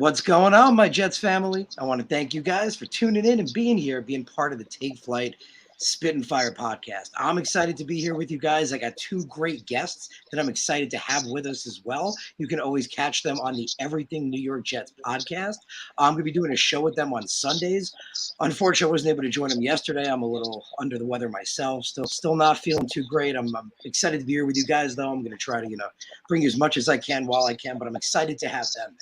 What's going on, my Jets family? I want to thank you guys for tuning in and being here, being part of the Take Flight Spit and Fire podcast. I'm excited to be here with you guys. I got two great guests that I'm excited to have with us as well. You can always catch them on the Everything NYJ Jets podcast. I'm going to be doing a show with them on Sundays. Unfortunately, I wasn't able to join them yesterday. I'm a little under the weather myself. Still not feeling too great. I'm excited to be here with you guys, though. I'm going to try to, bring you as much as I can while I can, but I'm excited to have them.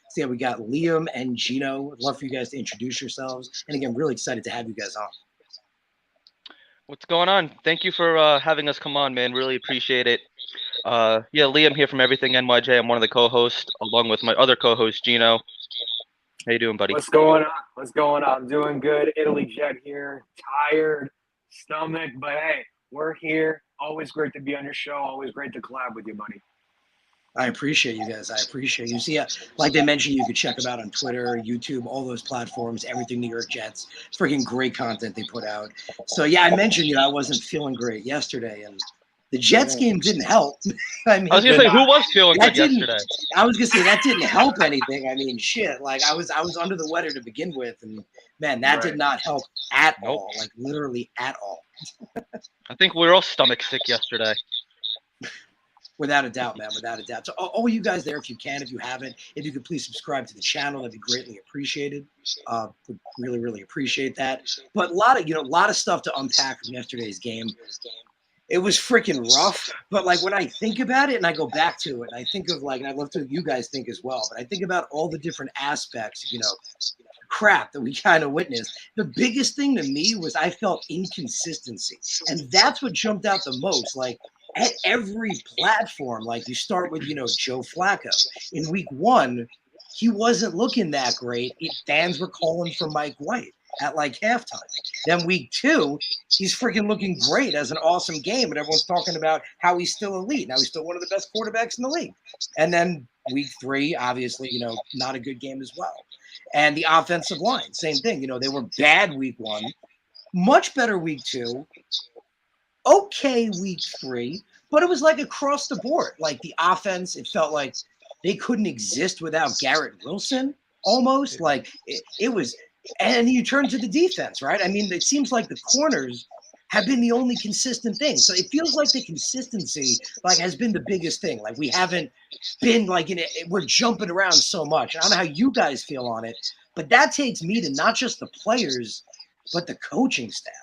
So yeah, we got Liam and Gino. I'd love for you guys to introduce yourselves. And again, really excited to have you guys on. What's going on? Thank you for having us come on, man. Really appreciate it. Liam here from Everything NYJ. I'm one of the co-hosts, along with my other co-host, Gino. How you doing, buddy? What's going on? I'm doing good. Italy Jet here. Tired, stomach, but hey, we're here. Always great to be on your show. Always great to collab with you, buddy. I appreciate you guys. I appreciate you. See, like they mentioned, you could check them out on Twitter, YouTube, all those platforms, Everything NYJ Jets. Freaking great content they put out. So, yeah, I mentioned, I wasn't feeling great yesterday, and the Jets game didn't help. I was going to say, who was feeling good yesterday? I was going to say, that didn't help anything. I mean, shit. Like, I was under the weather to begin with, and, man, that did not help at all. Like, literally at all. I think we were all stomach sick yesterday. Without a doubt, man, without a doubt. So all you guys there, if you can, if you haven't, if you could please subscribe to the channel, that'd be greatly appreciated. Would really, really appreciate that. But a lot of stuff to unpack from yesterday's game. It was freaking rough. But like when I think about it and I go back to it, I think of and I'd love to you guys think as well, but I think about all the different aspects, crap that we kind of witnessed. The biggest thing to me was I felt inconsistency. And that's what jumped out the most. Like, at every platform, like you start with, Joe Flacco. In week 1, he wasn't looking that great. Fans were calling for Mike White at halftime. Then week 2, he's freaking looking great as an awesome game, and everyone's talking about how he's still elite. Now he's still one of the best quarterbacks in the league. And then week 3, obviously, not a good game as well. And the offensive line, same thing. They were bad week 1, much better week 2. Okay, week 3, but it was across the board. Like the offense, it felt like they couldn't exist without Garrett Wilson almost. Like it was, and you turn to the defense, right? I mean, it seems like the corners have been the only consistent thing. So it feels like the consistency has been the biggest thing. Like we haven't been we're jumping around so much. I don't know how you guys feel on it, but that takes me to not just the players, but the coaching staff.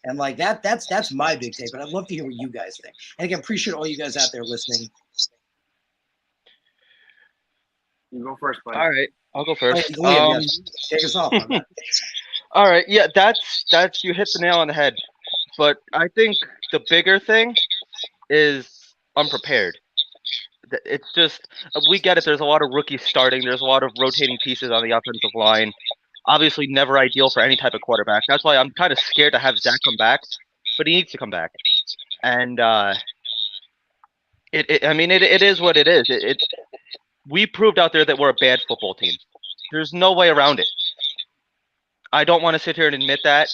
And that's my big take, but I'd love to hear what you guys think. And again, appreciate all you guys out there listening. You go first, buddy. All right, I'll go first. Take us off on that. All right, yeah, that's you hit the nail on the head. But I think the bigger thing is unprepared. It's just we get it. There's a lot of rookies starting. There's a lot of rotating pieces on the offensive line. Obviously, never ideal for any type of quarterback. That's why I'm kind of scared to have Zach come back, but he needs to come back. And it is what it is. We proved out there that we're a bad football team. There's no way around it. I don't want to sit here and admit that,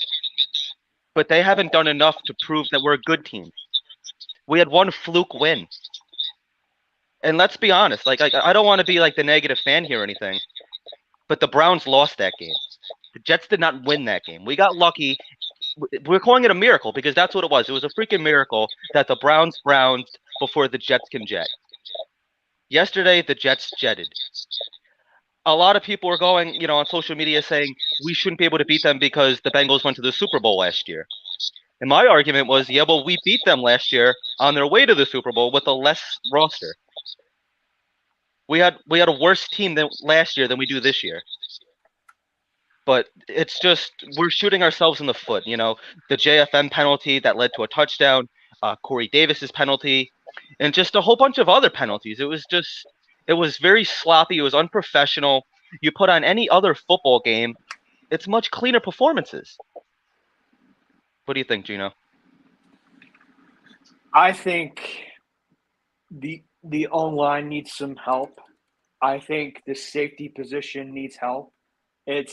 but they haven't done enough to prove that we're a good team. We had one fluke win. And let's be honest, I don't want to be the negative fan here or anything. But the Browns lost that game. The Jets did not win that game. We got lucky. We're calling it a miracle because that's what it was. It was a freaking miracle that the Browns before the Jets can jet. Yesterday, the Jets jetted. A lot of people were going, on social media saying we shouldn't be able to beat them because the Bengals went to the Super Bowl last year. And my argument was, we beat them last year on their way to the Super Bowl with a less roster. We had a worse team than last year than we do this year. But it's just we're shooting ourselves in the foot. The JFM penalty that led to a touchdown, Corey Davis's penalty, and just a whole bunch of other penalties. It was very sloppy. It was unprofessional. You put on any other football game, it's much cleaner performances. What do you think, Gino? I think the O-line needs some help. I think the safety position needs help. I'm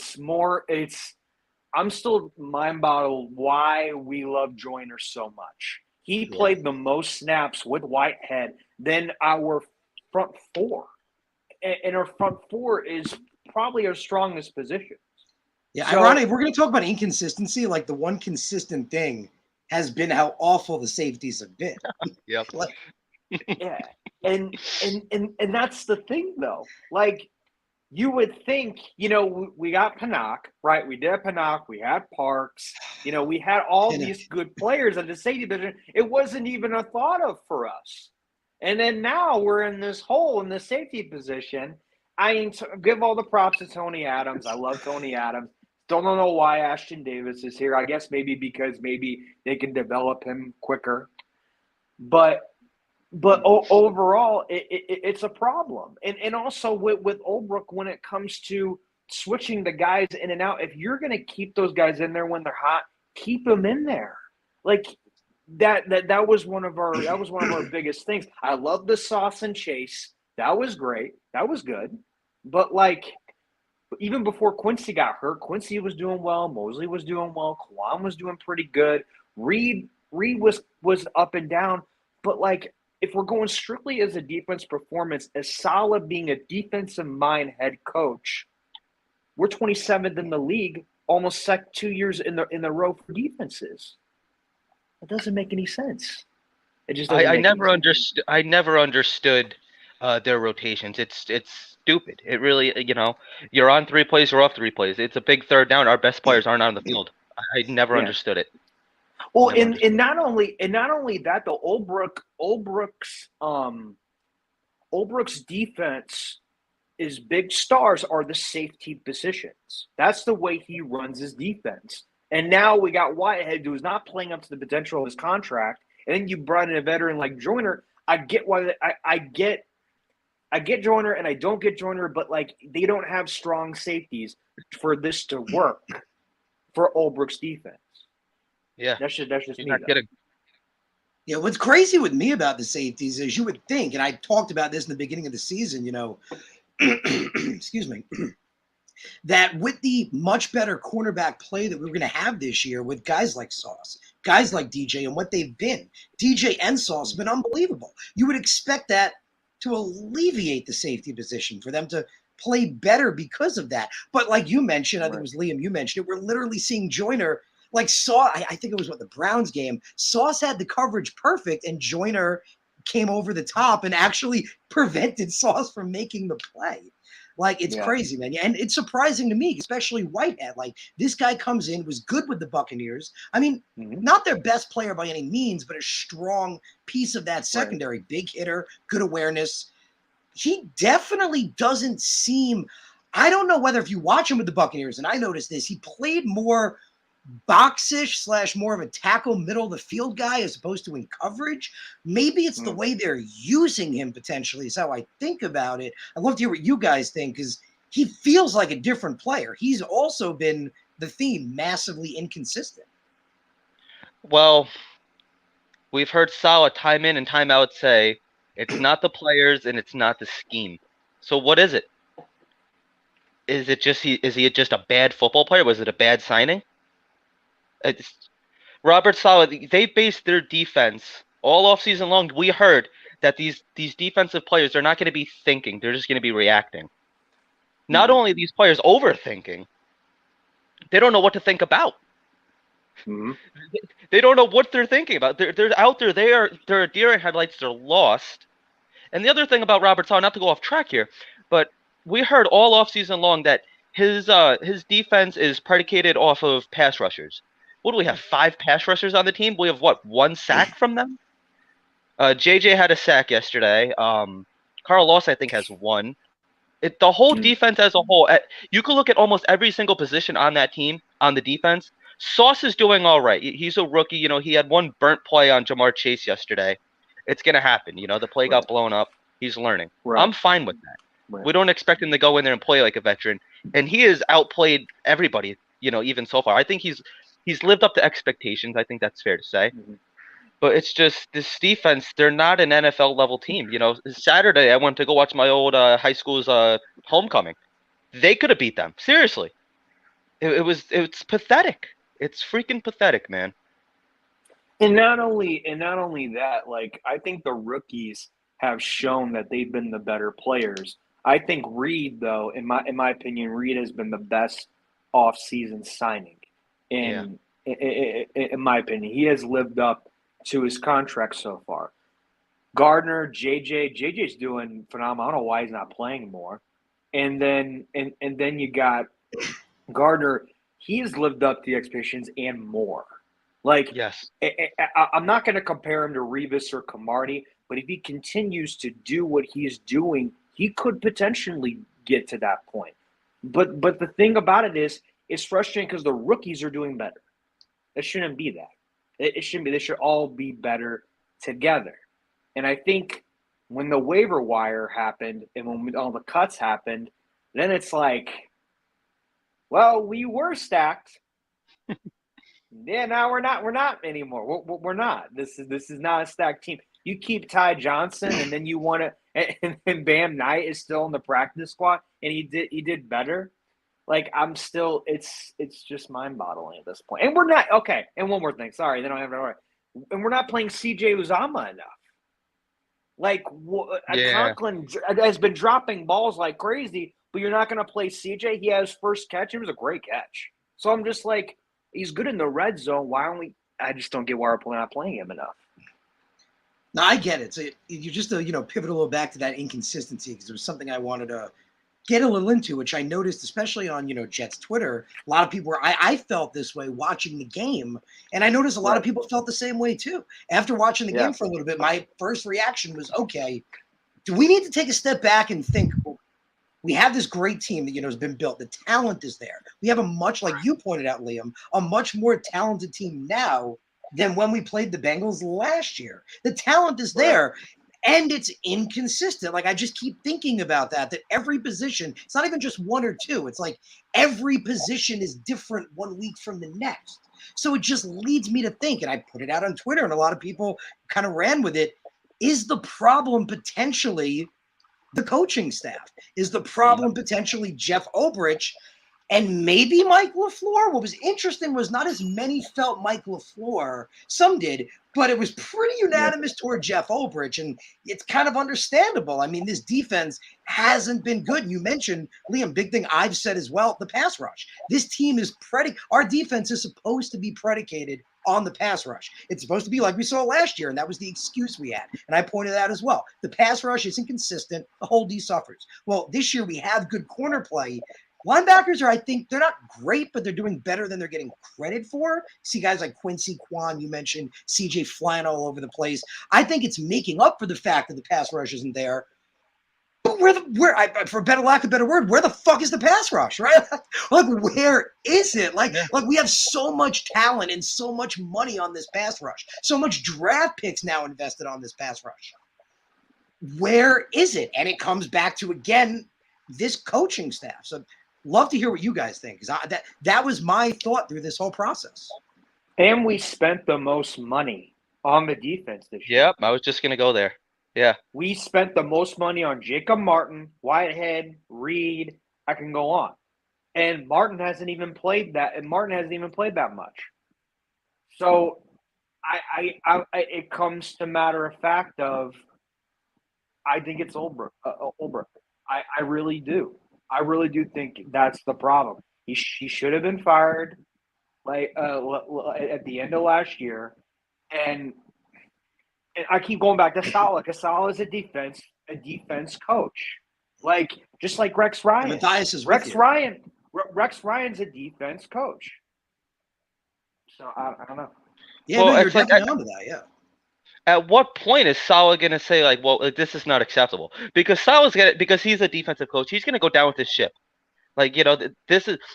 still mind-boggled why we love Joyner so much. He played the most snaps with Whitehead than our front four. And our front four is probably our strongest positions. Yeah, So- ironic. If we're going to talk about inconsistency, like the one consistent thing has been how awful the safeties have been. Yep. Like, Yeah, and that's the thing though. Like, you would think, we got Panak, right? We did Panak. We had Parks. We had all Pinnock. these good players at the safety position. It wasn't even a thought of for us. And then now we're in this hole in the safety position. I mean, give all the props to Tony Adams. I love Tony Adams. Don't know why Ashton Davis is here. I guess maybe because maybe they can develop him quicker. But overall, it's a problem. And also with Olbrook, when it comes to switching the guys in and out, if you're going to keep those guys in there when they're hot, keep them in there. Like that was one of our biggest things. I love the Sauce and Chase. That was great. That was good. But even before Quincy got hurt, Quincy was doing well. Mosley was doing well. Kwan was doing pretty good. Reed was up and down. But if we're going strictly as a defense performance, as Saleh being a defensive mind head coach, we're 27th in the league, almost 2 years in the row for defenses. It doesn't make any sense. It just doesn't. I never understood their rotations. It's stupid. It really, you're on 3 plays, you're off 3 plays. It's a big third down. Our best players aren't on the field. I never understood it. Well, and not only that, though, Olbrook's defense is big stars are the safety positions. That's the way he runs his defense. And now we got Whitehead, who's not playing up to the potential of his contract. And then you brought in a veteran like Joyner. I get why I get Joyner and I don't get Joyner, but they don't have strong safeties for this to work for Olbrook's defense. Yeah, that's just me. Not kidding. Yeah, what's crazy with me about the safeties is you would think, and I talked about this in the beginning of the season, excuse me, that with the much better cornerback play that we were going to have this year with guys like Sauce, guys like DJ, and what they've been, DJ and Sauce have been unbelievable. You would expect that to alleviate the safety position for them to play better because of that. But like you mentioned, I think it was Liam, you mentioned it, we're literally seeing Joyner I think it was the Browns game. Sauce had the coverage perfect, and Joyner came over the top and actually prevented Sauce from making the play. It's crazy, man. And it's surprising to me, especially Whitehead. This guy comes in, was good with the Buccaneers. I mean, not their best player by any means, but a strong piece of that secondary. Right. Big hitter, good awareness. He definitely doesn't seem – I don't know whether if you watch him with the Buccaneers, and I noticed this, he played more – boxish / more of a tackle middle of the field guy as opposed to in coverage. Maybe it's the way they're using him potentially is how I think about it. I'd love to hear what you guys think because he feels like a different player. He's also been the theme massively inconsistent. Well, we've heard Saleh time in and time out say it's not the players and it's not the scheme. So what is it? Is he just a bad football player? Was it a bad signing? Robert Saleh, they based their defense all off season long. We heard that these defensive players, they're not going to be thinking. They're just going to be reacting. Not only these players overthinking, they don't know what to think about. They don't know what they're thinking about. They're out there. They're a deer in headlights. They're lost. And the other thing about Robert Saleh, not to go off track here, but we heard all off season long that his defense is predicated off of pass rushers. What do we have? 5 pass rushers on the team? We have 1 sack from them? JJ had a sack yesterday. Carl Loss, I think, has 1. The whole defense as a whole, you can look at almost every single position on that team, on the defense. Sauce is doing all right. He's a rookie. He had 1 burnt play on Jamar Chase yesterday. It's going to happen. The play got blown up. He's learning. Right. I'm fine with that. Right. We don't expect him to go in there and play like a veteran. And he has outplayed everybody, even so far. I think he's lived up to expectations. I think that's fair to say. But it's just this defense, they're not an NFL level team. Saturday I went to go watch my old high school's homecoming. They could have beat them. Seriously. It's pathetic. It's freaking pathetic, man. And not only that, I think the rookies have shown that they've been the better players. I think Reed, though, in my opinion, Reed has been the best off-season signing. In my opinion, he has lived up to his contract so far. Gardner, JJ's doing phenomenal. I don't know why he's not playing more. And then you got Gardner. He's lived up to the expectations and more. Like, Yes. I'm not going to compare him to Revis or Camardi, but if he continues to do what he's doing, he could potentially get to that point. But the thing about it is, it's frustrating because the rookies are doing better. It shouldn't be that. It shouldn't be. They should all be better together. And I think when the waiver wire happened and when all the cuts happened, then it's like, well, we were stacked. Yeah, now we're not. We're not anymore. We're not. This is not a stacked team. You keep Ty Johnson, and then you want to, and Bam Knight is still in the practice squad, and he did better. Like, I'm still, it's just mind-boggling at this point. And we're not okay. And one more thing, sorry, then I have to. And we're not playing C.J. Uzama enough. Like, Conklin has been dropping balls like crazy, but you're not going to play C.J. He has first catch. It was a great catch. So I'm just like, he's good in the red zone. Why don't we? I just don't get why we're not playing him enough. No, I get it. So you just pivot a little back to that inconsistency because it was something I wanted to get a little into, which I noticed, especially on Jets Twitter. A lot of people were. I felt this way watching the game, and I noticed a lot of people felt the same way too. After watching the game for a little bit, my first reaction was, okay, do we need to take a step back and think? We have this great team that has been built. The talent is there. We have a much, like you pointed out, Liam, a much more talented team now than when we played the Bengals last year. The talent is there, and it's inconsistent. Like, I just keep thinking about that every position, it's not even just one or two. It's like every position is different 1 week from the next. So it just leads me to think, and I put it out on Twitter, and a lot of people kind of ran with it. Is the problem potentially the coaching staff? Is the problem potentially Jeff Obrich and maybe Mike LaFleur? What was interesting was not as many felt Mike LaFleur. Some did, but it was pretty unanimous toward Jeff Obrich, and it's kind of understandable. I mean, this defense hasn't been good. And you mentioned, Liam, big thing I've said as well, the pass rush. This team is our defense is supposed to be predicated on the pass rush. It's supposed to be like we saw last year, and that was the excuse we had. And I pointed out as well. The pass rush isn't consistent. The whole D suffers. Well, this year we have good corner play. Linebackers I think they're not great, but they're doing better than they're getting credit for. See guys like Quincy Quan, you mentioned, CJ flying all over the place. I think it's making up for the fact that the pass rush isn't there. But for lack of a better word, where the fuck is the pass rush, right? Like, where is it? Like we have so much talent and so much money on this pass rush, so much draft picks now invested on this pass rush. Where is it? And it comes back to, again, this coaching staff. So love to hear what you guys think, because that was my thought through this whole process. And we spent the most money on the defense this year. Yep, I was just going to go there. Yeah. We spent the most money on Jacob Martin, Whitehead, Reed. I can go on. And Martin hasn't even played that. And Martin hasn't even played that much. So it comes to matter of fact of, I think it's Ulbrich. I really do. I really do think that's the problem. He should have been fired at the end of last year. And I keep going back to Saleh. Saleh is a defense coach, just like Rex Ryan. Matthias is Rex Ryan's a defense coach. So I don't know. Yeah, well, no, you're definitely onto that. Yeah. At what point is Saleh going to say, this is not acceptable? Because because he's a defensive coach, he's going to go down with his ship.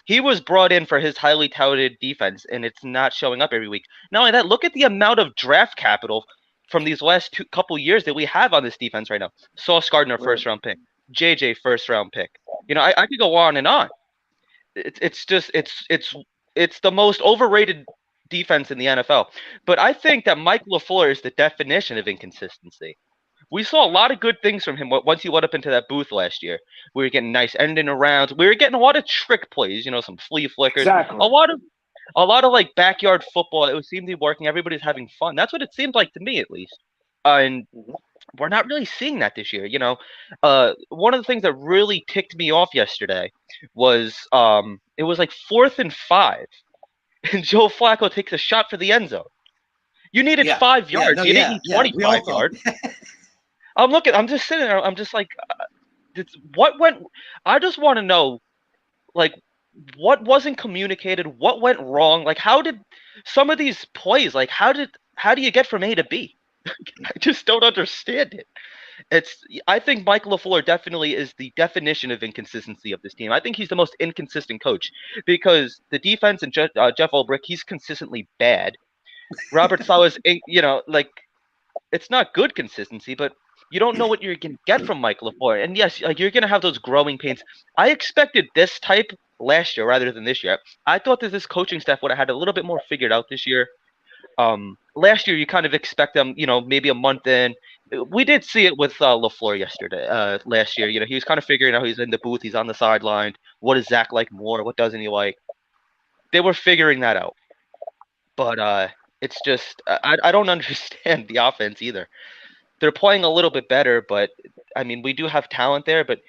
He was brought in for his highly touted defense, and it's not showing up every week. Not only that, look at the amount of draft capital from these last couple years that we have on this defense right now. Sauce Gardner, first-round pick. JJ, first-round pick. I could go on and on. It's the most overrated defense in the NFL. But I think that Mike LaFleur is the definition of inconsistency. We saw a lot of good things from him once he went up into that booth last year. We were getting nice ending arounds. We were getting a lot of trick plays, some flea flickers. Exactly. A lot of backyard football. It seemed to be working. Everybody's having fun. That's what it seemed like to me, at least. And we're not really seeing that this year. One of the things that really ticked me off yesterday was it was like 4th and 5, and Joe Flacco takes a shot for the end zone. You needed 5 yards. No, you didn't need we all 25 thought. yards. I'm just sitting there. I'm just like, what went? I just want to know, like, what wasn't communicated? What went wrong? Like, how did some of these plays? Like, how do you get from A to B? I just don't understand it. I think Mike LaFleur definitely is the definition of inconsistency of this team. I think he's the most inconsistent coach because the defense and Jeff Ulbrich, he's consistently bad. Robert Saleh's, like, it's not good consistency, but you don't know what you're going to get from Mike LaFleur. And yes, like, you're going to have those growing pains. I expected this type last year rather than this year. I thought that this coaching staff would have had a little bit more figured out this year. Last year, you kind of expect them, maybe a month in. We did see it with LaFleur last year. He was kind of figuring out, he's in the booth, he's on the sideline. What does Zach like more? What doesn't he like? They were figuring that out. But it's just, I don't understand the offense either. They're playing a little bit better, but, I mean, we do have talent there. But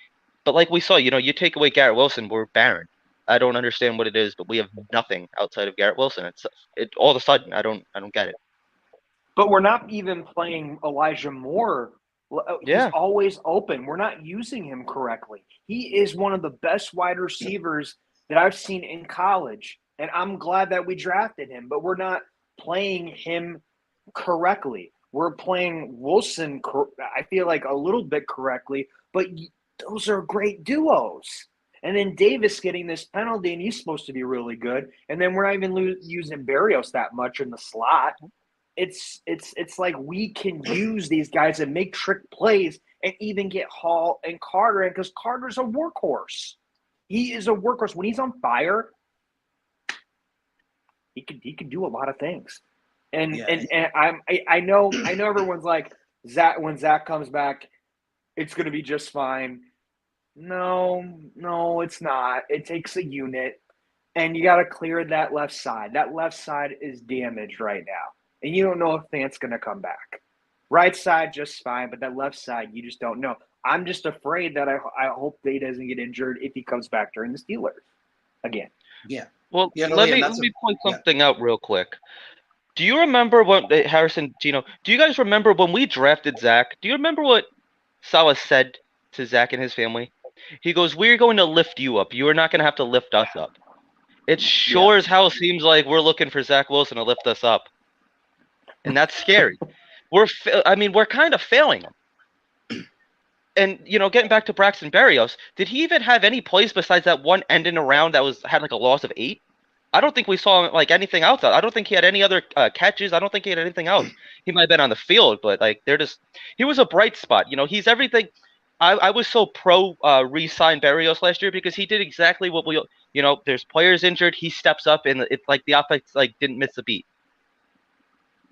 like we saw, you take away Garrett Wilson, we're barren. I don't understand what it is, but we have nothing outside of Garrett Wilson. It all of a sudden, I don't get it. But we're not even playing Elijah Moore. He's always open. We're not using him correctly. He is one of the best wide receivers that I've seen in college, and I'm glad that we drafted him. But we're not playing him correctly. We're playing Wilson, I feel like, a little bit correctly, but those are great duos. And then Davis getting this penalty, and he's supposed to be really good. And then we're not even using Berrios that much in the slot. It's like we can use these guys and make trick plays and even get Hall and Carter in, because Carter's a workhorse. He is a workhorse. When he's on fire, he can do a lot of things. And I know everyone's like, when Zach comes back, it's going to be just fine. No, it's not. It takes a unit, and you got to clear that left side. That left side is damaged right now, and you don't know if Fant's going to come back. Right side, just fine, but that left side, you just don't know. I'm just afraid that I hope that he doesn't get injured if he comes back during the Steelers again. Yeah. Well, let me point something out real quick. Do you remember what Harrison, Gino? Do you guys remember when we drafted Zach? Do you remember what Saleh said to Zach and his family? He goes, "We're going to lift you up. You are not going to have to lift us up." It sure as hell seems like we're looking for Zach Wilson to lift us up, and that's scary. We're kind of failing him. And getting back to Braxton Berrios, did he even have any plays besides that one ending around that had like a loss of 8? I don't think we saw like anything else. I don't think he had any other catches. I don't think he had anything else. He might have been on the field, but like he was a bright spot. He's everything. I was so pro re-sign Berrios last year because he did exactly what there's players injured. He steps up and it's like the offense like didn't miss a beat.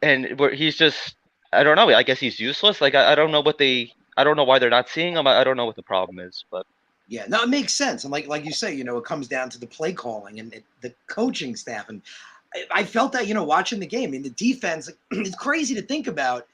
And he's just, I don't know. I guess he's useless. Like I don't know I don't know why they're not seeing him. I don't know what the problem is, but. Yeah, no, it makes sense. And like you say, it comes down to the play calling and the coaching staff. And I felt that, watching the game. I mean, the defense, it's crazy to think about.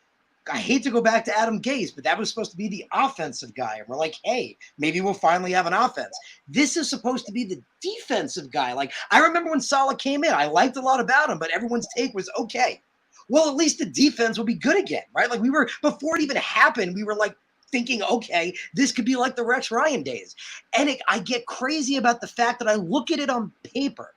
I hate to go back to Adam Gase, but that was supposed to be the offensive guy. And we're like, hey, maybe we'll finally have an offense. This is supposed to be the defensive guy. Like, I remember when Saleh came in, I liked a lot about him, but everyone's take was, okay, well, at least the defense will be good again, right? Like before it even happened, we were like, thinking, okay, this could be like the Rex Ryan days. And I get crazy about the fact that I look at it on paper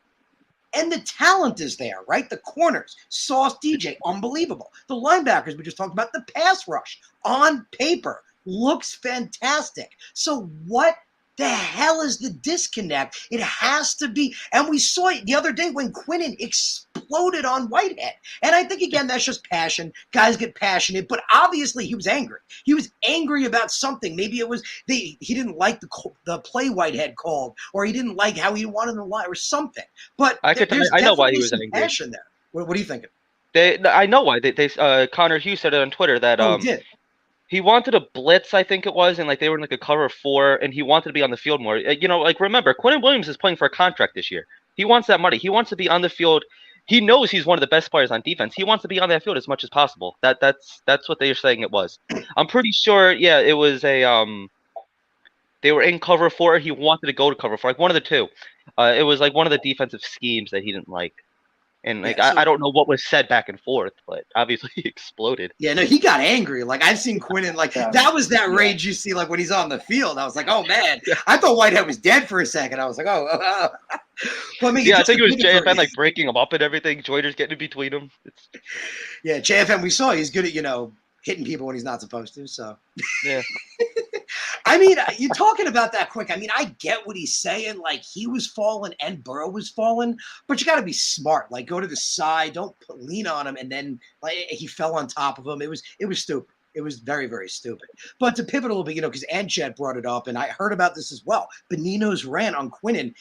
and the talent is there, right? The corners, Sauce DJ, unbelievable. The linebackers, we just talked about, the pass rush on paper looks fantastic. So what the hell is the disconnect? It has to be. And we saw it the other day when Quinnen exploded on Whitehead. And I think, again, that's just passion. Guys get passionate. But obviously he was angry. He was angry about something. Maybe it was he didn't like the play Whitehead called, or he didn't like how he wanted to lie or something. But I know why he was angry. Passion there. What are you thinking? I know why. Connor Hughes said it on Twitter that he did. He wanted a blitz, I think it was, and like they were in like a cover 4, and he wanted to be on the field more. Like remember, Quinnen Williams is playing for a contract this year. He wants that money. He wants to be on the field. he knows he's one of the best players on defense. He wants to be on that field as much as possible. That's what they're saying it was. I'm pretty sure. Yeah, it was a They were in cover four. He wanted to go to cover four, like one of the two. It was like one of the defensive schemes that he didn't like. And like Yeah, so- I don't know what was said back and forth, but obviously he exploded. Yeah, no, he got angry. Like I've seen Quinnen, like Yeah. that was that rage you see like when he's on the field. I was like, oh man, I thought Whitehead was dead for a second. I was like, oh. Well, I mean, Yeah, I just think it to was put it for- JFN like breaking him up and everything. Joyner's getting in between them. Yeah, JFM, we saw he's good at hitting people when he's not supposed to. So Yeah. I mean, you're talking about that quick. I mean, I get what he's saying. Like he was falling and Burrow was falling, but you got to be smart. Like go to the side, don't lean on him, and then like he fell on top of him. It was stupid. It was very, very stupid. But to pivot a little bit, because Anchette brought it up, and I heard about this as well. Benino's rant on Quinnen.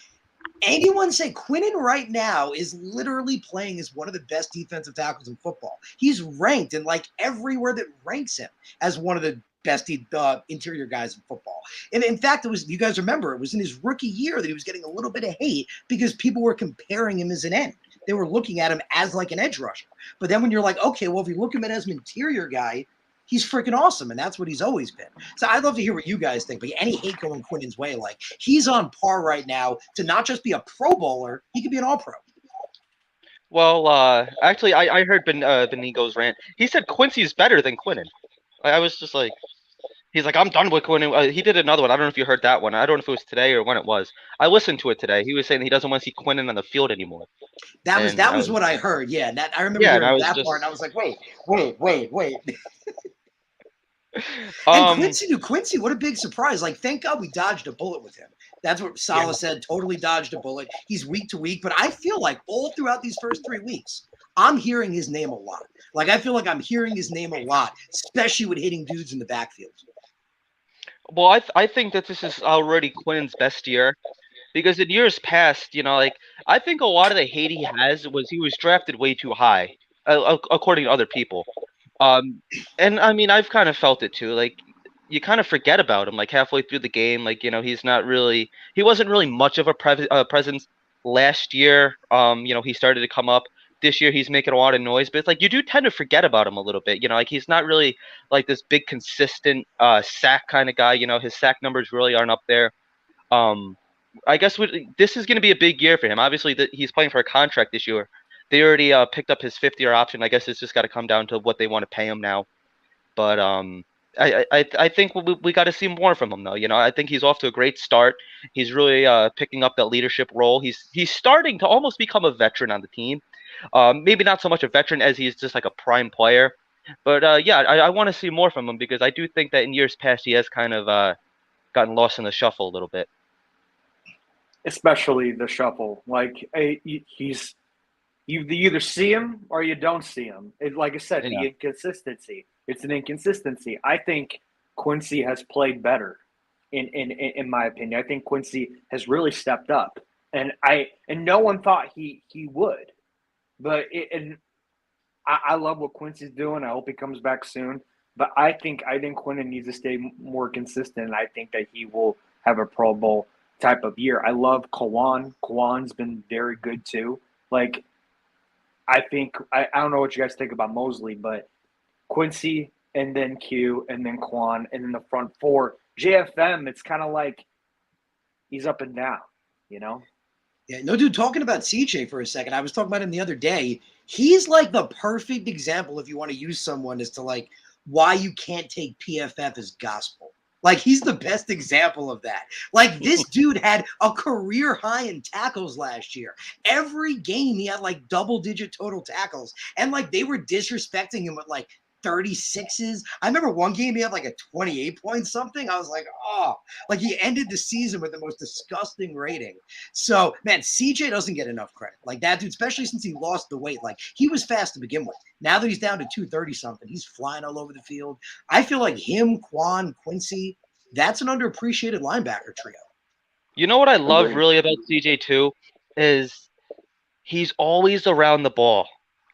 Anyone say Quinnen right now is literally playing as one of the best defensive tackles in football. He's ranked in like everywhere that ranks him as one of the best interior guys in football. And in fact, it was, you guys remember, it was in his rookie year that he was getting a little bit of hate because people were comparing him as an end. They were looking at him as like an edge rusher. But then when you're like, okay, well, if you look at him as an interior guy, he's freaking awesome, and that's what he's always been. So I'd love to hear what you guys think, but any hate going Quinnen's way, like he's on par right now to not just be a Pro Bowler, he could be an All-Pro. Well, actually, I heard Benigo's rant. He said Quincy's better than Quinnen. I was just like, he's like, I'm done with Quinnen. He did another one. I don't know if you heard that one. I don't know if it was today or when it was. I listened to it today. He was saying he doesn't want to see Quinnen on the field anymore. That was what I heard. Yeah, that I remember hearing that part, and I was like, wait. And Quincy, what a big surprise. Like, thank God we dodged a bullet with him. That's what Salah said, totally dodged a bullet. He's week to week, but I feel like all throughout these first 3 weeks, I'm hearing his name a lot. Like, I feel like I'm hearing his name a lot, especially with hitting dudes in the backfield. Well, I think that this is already Quinnen's best year because in years past, like, I think a lot of the hate he has was he was drafted way too high, according to other people. And I mean, I've kind of felt it too. Like, you kind of forget about him, like halfway through the game. Like, he wasn't really much of a presence last year. He started to come up. This year, he's making a lot of noise, but it's like you do tend to forget about him a little bit. Like he's not really like this big, consistent sack kind of guy. His sack numbers really aren't up there. I guess this is going to be a big year for him. Obviously, he's playing for a contract this year. They already picked up his 5th-year option. I guess it's just got to come down to what they want to pay him now. But I think we got to see more from him, though. I think he's off to a great start. He's really picking up that leadership role. He's starting to almost become a veteran on the team. Maybe not so much a veteran as he's just like a prime player. But I want to see more from him because I do think that in years past he has kind of gotten lost in the shuffle a little bit. Especially the shuffle. Like he's. You either see him or you don't see him. Like I said, the inconsistency. It's an inconsistency. I think Quincy has played better, in my opinion. I think Quincy has really stepped up, and no one thought he would. But I love what Quincy's doing. I hope he comes back soon. But I think Quinnen needs to stay more consistent, and I think that he will have a Pro Bowl type of year. I love Kwan. Kwan's been very good too. Like. I think I don't know what you guys think about Mosley, but Quincy and then Q and then Quan and then the front four. JFM, it's kind of like he's up and down, Yeah, no, dude, talking about CJ for a second, I was talking about him the other day. He's like the perfect example if you want to use someone as to like why you can't take PFF as gospel. Like, he's the best example of that. Like, this dude had a career high in tackles last year. Every game, he had, like, double-digit total tackles. And, like, they were disrespecting him with, like, 36s. I remember one game he had, like, a 28-point-something. I was like, oh. Like, he ended the season with the most disgusting rating. So, man, CJ doesn't get enough credit. Like, that dude, especially since he lost the weight. Like, he was fast to begin with. Now that he's down to 230-something, he's flying all over the field. I feel like him, Quan, Quincy, that's an underappreciated linebacker trio. You know what I love really about CJ too is he's always around the ball.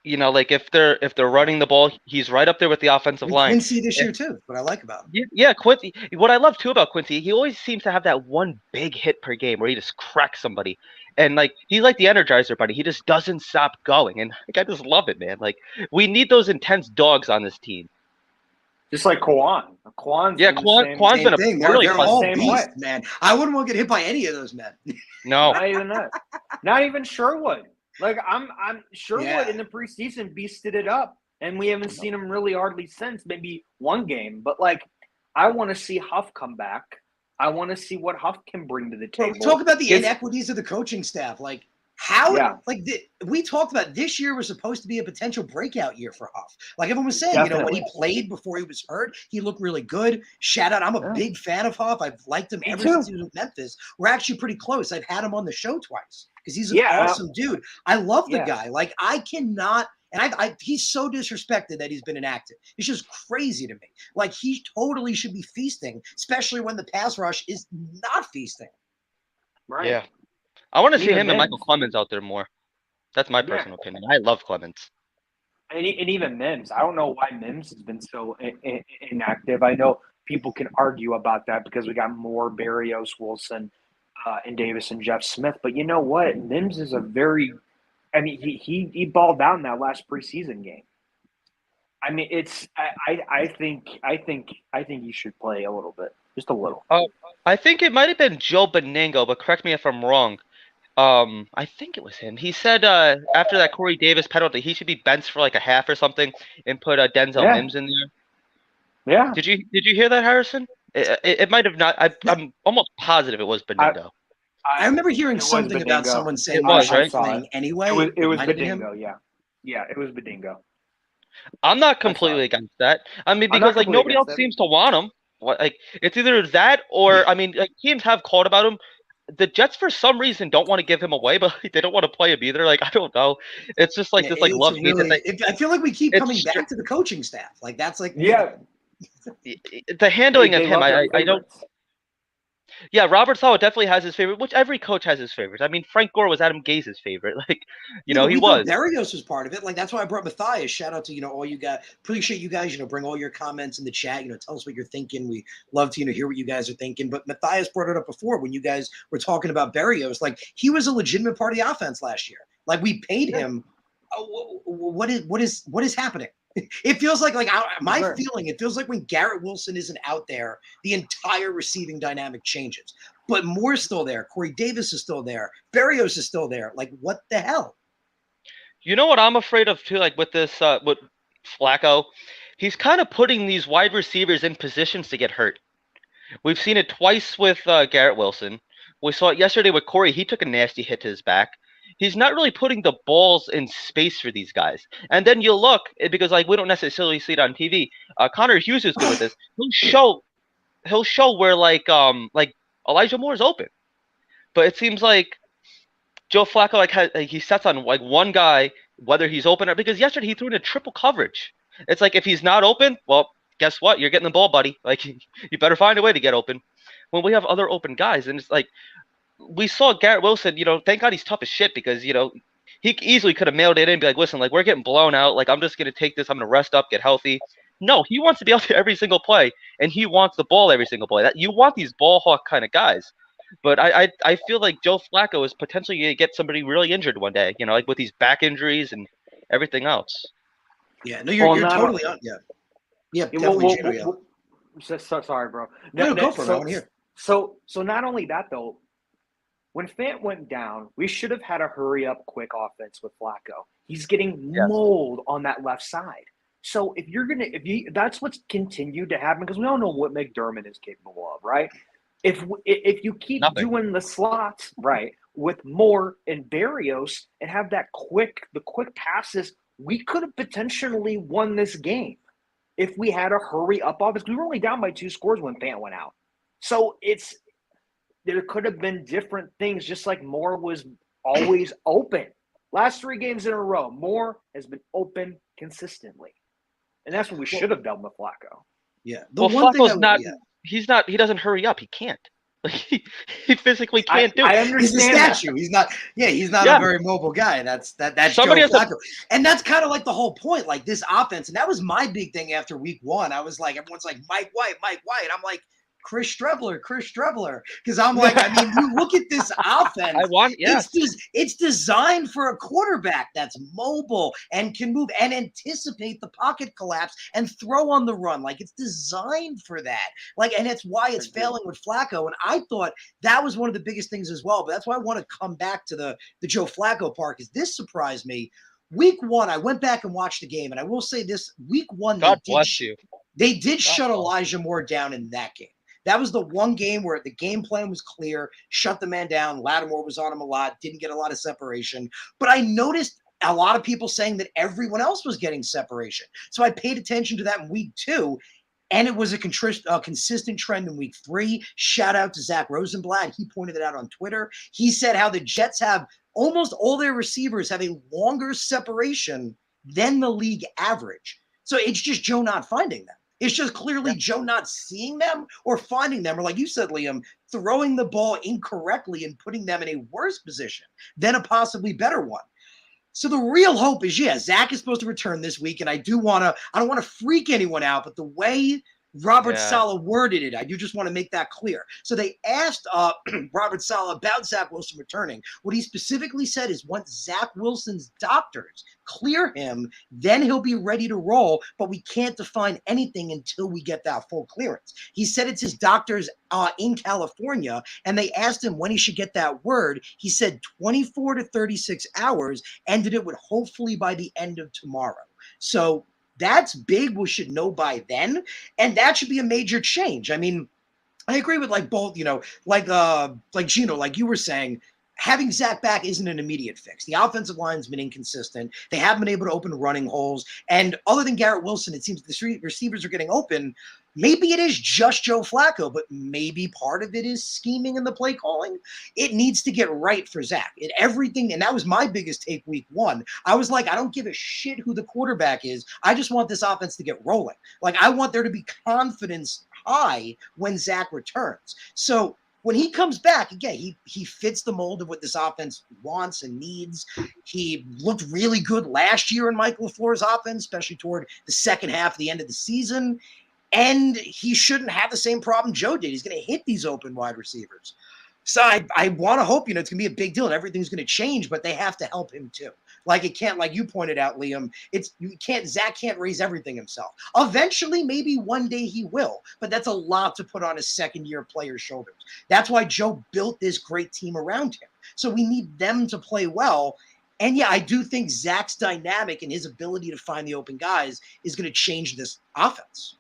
Like if they're running the ball, he's right up there with the offensive line. Quincy this year too. What I like about him. Yeah, Quincy. What I love too about Quincy, he always seems to have that one big hit per game where he just cracks somebody. And like he's like the Energizer Bunny. He just doesn't stop going. And like, I just love it, man. Like we need those intense dogs on this team. Just like Kwan. Kwan's Yeah, been the same. Kwan's Same been a thing. really They're fun all same beasts, way. man. I wouldn't want to get hit by any of those men. No. Not even that. Not even Sherwood. Like I'm Sherwood Yeah. in the preseason beasted it up, and we haven't seen him really hardly since. Maybe one game, but like I want to see Huff come back. I want to see what Huff can bring to the table. Talk about the It's- inequities of the coaching staff. Like how, Yeah. like we talked about this year was supposed to be a potential breakout year for Huff. Like everyone was saying, Definitely. when he played before he was hurt, he looked really good. Shout out, I'm a big fan of Huff. I've liked him Me ever too. since he was with Memphis. We're actually pretty close. I've had him on the show twice because he's an Yeah. awesome dude. I love the Yeah. guy. Like I cannot. And he's so disrespected that he's been inactive. It's just crazy to me. Like he totally should be feasting, especially when the pass rush is not feasting. right. Yeah. I want to see Even him and Mims. Michael Clemens out there more. That's my personal opinion. I love Clemens. And even Mims. I don't know why Mims has been so inactive. I know people can argue about that because we got more Barrios, Wilson, and Davis and Jeff Smith. But you know what? Mims is a very – I mean, he balled out in that last preseason game. I mean, it's I think he should play a little bit, just a little. I think it might have been Joe Benigno, but correct me if I'm wrong. I think it was him. He said after that Corey Davis penalty, he should be benched for like a half or something and put Denzel Yeah. Mims in there. Yeah. Did you hear that, Harrison? It might have not. I'm almost positive it was Benigno. I remember hearing It was something about Bedingo. someone saying It was, he right? playing anyway. It was might have been him. Bedingo, yeah. Yeah, it was Bedingo. I'm not completely against that. I mean, I'm because not like nobody completely else against seems to want him. Like it's either that or I mean, like teams have called about him. The Jets for some reason don't want to give him away, but they don't want to play him either. Like I don't know. It's just like Yeah, this like it's love really, I feel like we keep it's coming str- back to the coaching staff. Like that's like Yeah. the handling They of him. love their I don't. favorites. Yeah, Robert Saleh definitely has his favorite, which every coach has his favorites. I mean, Frank Gore was Adam Gaze's favorite. Like, you know, he we thought was. Barrios was part of it. Like that's why I brought Matthias. Shout out to all you guys. Appreciate you guys. Bring all your comments in the chat. Tell us what you're thinking. We love to hear what you guys are thinking. But Matthias brought it up before when you guys were talking about Barrios. Like he was a legitimate part of the offense last year. Like we paid him. What is happening? It feels like my feeling. It feels like when Garrett Wilson isn't out there, the entire receiving dynamic changes. But Moore's still there. Corey Davis is still there. Barrios is still there. Like what the hell? You know what I'm afraid of too? Like with this, with Flacco, he's kind of putting these wide receivers in positions to get hurt. We've seen it twice with Garrett Wilson. We saw it yesterday with Corey. He took a nasty hit to his back. He's not really putting the balls in space for these guys. And then you look, because like we don't necessarily see it on TV. Connor Hughes is good with this. He'll show where like Elijah Moore's open. But it seems like Joe Flacco he sets on like one guy, whether he's open or because yesterday he threw in a triple coverage. It's like if he's not open, well, guess what? You're getting the ball, buddy. Like you better find a way to get open. When we have other open guys, and it's like we saw Garrett Wilson, thank God he's tough as shit because, he easily could have mailed it in and be like, listen, like we're getting blown out. Like I'm just going to take this. I'm going to rest up, get healthy. No, he wants to be out there every single play and he wants the ball every single play. You want these ball hawk kind of guys. But I feel like Joe Flacco is potentially going to get somebody really injured one day, like with these back injuries and everything else. Yeah, no, you're totally on. Yeah. Yeah, definitely. Sorry, bro. No, go for it. I want to hear. So not only that, though, when Fant went down, we should have had a hurry-up, quick offense with Flacco. He's getting mauled on that left side. So that's what's continued to happen because we all know what McDermott is capable of, right? If you keep doing the slots right with Moore and Barrios and have the quick passes, we could have potentially won this game if we had a hurry-up offense. We were only down by 2 scores when Fant went out. So there could have been different things, just like Moore was always open. Last 3 games in a row, Moore has been open consistently. And that's what we should have done with Flacco. Yeah. He's not, he doesn't hurry up. He can't. Like he physically can't do it. I understand. He's a statue. He's not a very mobile guy. That's Somebody Joe Flacco. And that's kind of like the whole point, like this offense. And that was my big thing after week 1. I was like, everyone's like, Mike White. I'm like, Chris Strebler. Because I'm like, I mean, you look at this offense. It's designed for a quarterback that's mobile and can move and anticipate the pocket collapse and throw on the run. Like, it's designed for that. Like, and it's why it's failing with Flacco. And I thought that was one of the biggest things as well. But that's why I want to come back to the Joe Flacco part, because this surprised me. Week 1, I went back and watched the game, and I will say this: Week 1, God bless you. They did shut Elijah Moore down in that game. That was the one game where the game plan was clear, shut the man down. Lattimore was on him a lot, didn't get a lot of separation. But I noticed a lot of people saying that everyone else was getting separation. So I paid attention to that in Week 2. And it was a consistent trend in Week 3. Shout out to Zach Rosenblatt. He pointed it out on Twitter. He said how the Jets have almost all their receivers have a longer separation than the league average. So it's just Joe not finding them. It's just clearly Joe not seeing them or finding them, or like you said, Liam, throwing the ball incorrectly and putting them in a worse position than a possibly better one. So the real hope is, Zach is supposed to return this week, and I don't want to freak anyone out, but the way Robert Saleh worded it, I do just want to make that clear. So they asked Robert Saleh about Zach Wilson returning. What he specifically said is once Zach Wilson's doctors clear him, then he'll be ready to roll, but we can't define anything until we get that full clearance. He said it's his doctors in California, and they asked him when he should get that word. He said 24 to 36 hours, ended it with hopefully by the end of tomorrow. So that's big. We should know by then. And that should be a major change. I mean, I agree with both, like Gino, like you were saying, having Zach back isn't an immediate fix. The offensive line's been inconsistent. They haven't been able to open running holes. And other than Garrett Wilson, it seems the receivers are getting open. Maybe it is just Joe Flacco, but maybe part of it is scheming in the play calling. It needs to get right for Zach. And that was my biggest take Week 1. I was like, I don't give a shit who the quarterback is. I just want this offense to get rolling. Like, I want there to be confidence high when Zach returns. So when he comes back, again, he fits the mold of what this offense wants and needs. He looked really good last year in Mike LaFleur's offense, especially toward the second half, the end of the season. And he shouldn't have the same problem Joe did. He's going to hit these open wide receivers. So I want to hope, it's going to be a big deal and everything's going to change, but they have to help him too. Like, it can't, like you pointed out, Liam, Zach can't raise everything himself. Eventually, maybe one day he will, but that's a lot to put on a second-year player's shoulders. That's why Joe built this great team around him. So we need them to play well. And I do think Zach's dynamic and his ability to find the open guys is going to change this offense.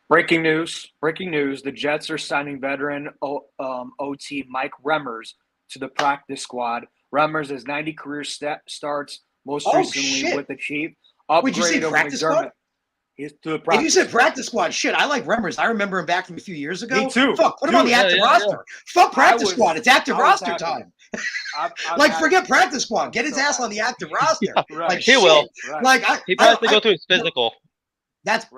Breaking news. The Jets are signing veteran OT Mike Remmers to the practice squad. Remmers has 90 career starts, most recently with the Chiefs. Upgrade over McDermott. Squad? He's to the practice. If you said practice squad, shit, I like Remmers. I remember him back from a few years ago. Me too. Fuck, put him on the active roster. Fuck practice squad. It's active roster time. Forget practice squad. Get his ass on the active roster. Right. Like, he will. Right. He probably has to go through his physical.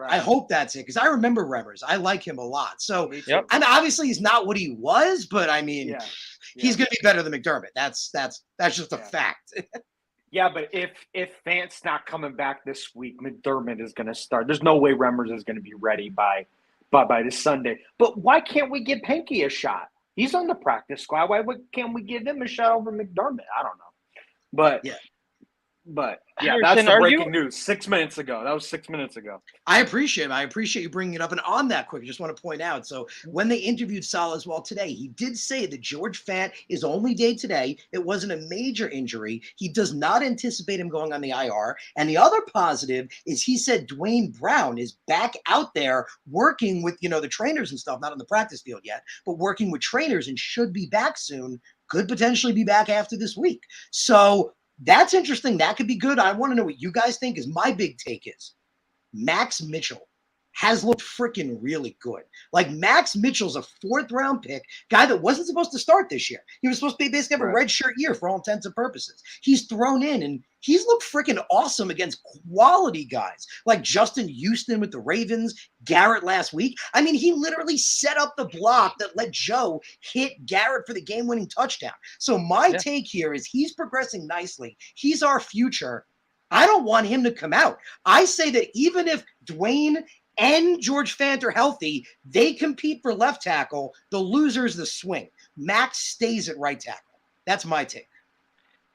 I hope that's it, because I remember Remmers. I like him a lot. So, and obviously he's not what he was, but I mean, he's going to be better than McDermott. That's just a fact. Yeah, but if Fant's not coming back this week, McDermott is going to start. There's no way Remmers is going to be ready by this Sunday. But why can't we give Pinky a shot? He's on the practice squad. Why can't we give him a shot over McDermott? I don't know. But that's the breaking news 6 minutes ago. That was 6 minutes ago. I appreciate you bringing it up. And on that quick, I just want to point out, so when they interviewed Saleh as well today, he did say that George Fant is only day today. It wasn't a major injury. He does not anticipate him going on the IR. And the other positive is he said Dwayne Brown is back out there working with, the trainers and stuff, not on the practice field yet, but working with trainers and should be back soon. Could potentially be back after this week. So that's interesting. That could be good. I want to know what you guys think, because my big take is Max Mitchell has looked freaking really good. Like, Max Mitchell's a 4th-round pick, guy that wasn't supposed to start this year. He was supposed to basically have a red shirt year for all intents and purposes. He's thrown in, and he's looked freaking awesome against quality guys like Justin Houston with the Ravens, Garrett last week. I mean, he literally set up the block that let Joe hit Garrett for the game-winning touchdown. So my take here is he's progressing nicely. He's our future. I don't want him to come out. I say that even if Dwayne and George Fant are healthy, they compete for left tackle. The loser's the swing. Max stays at right tackle. That's my take.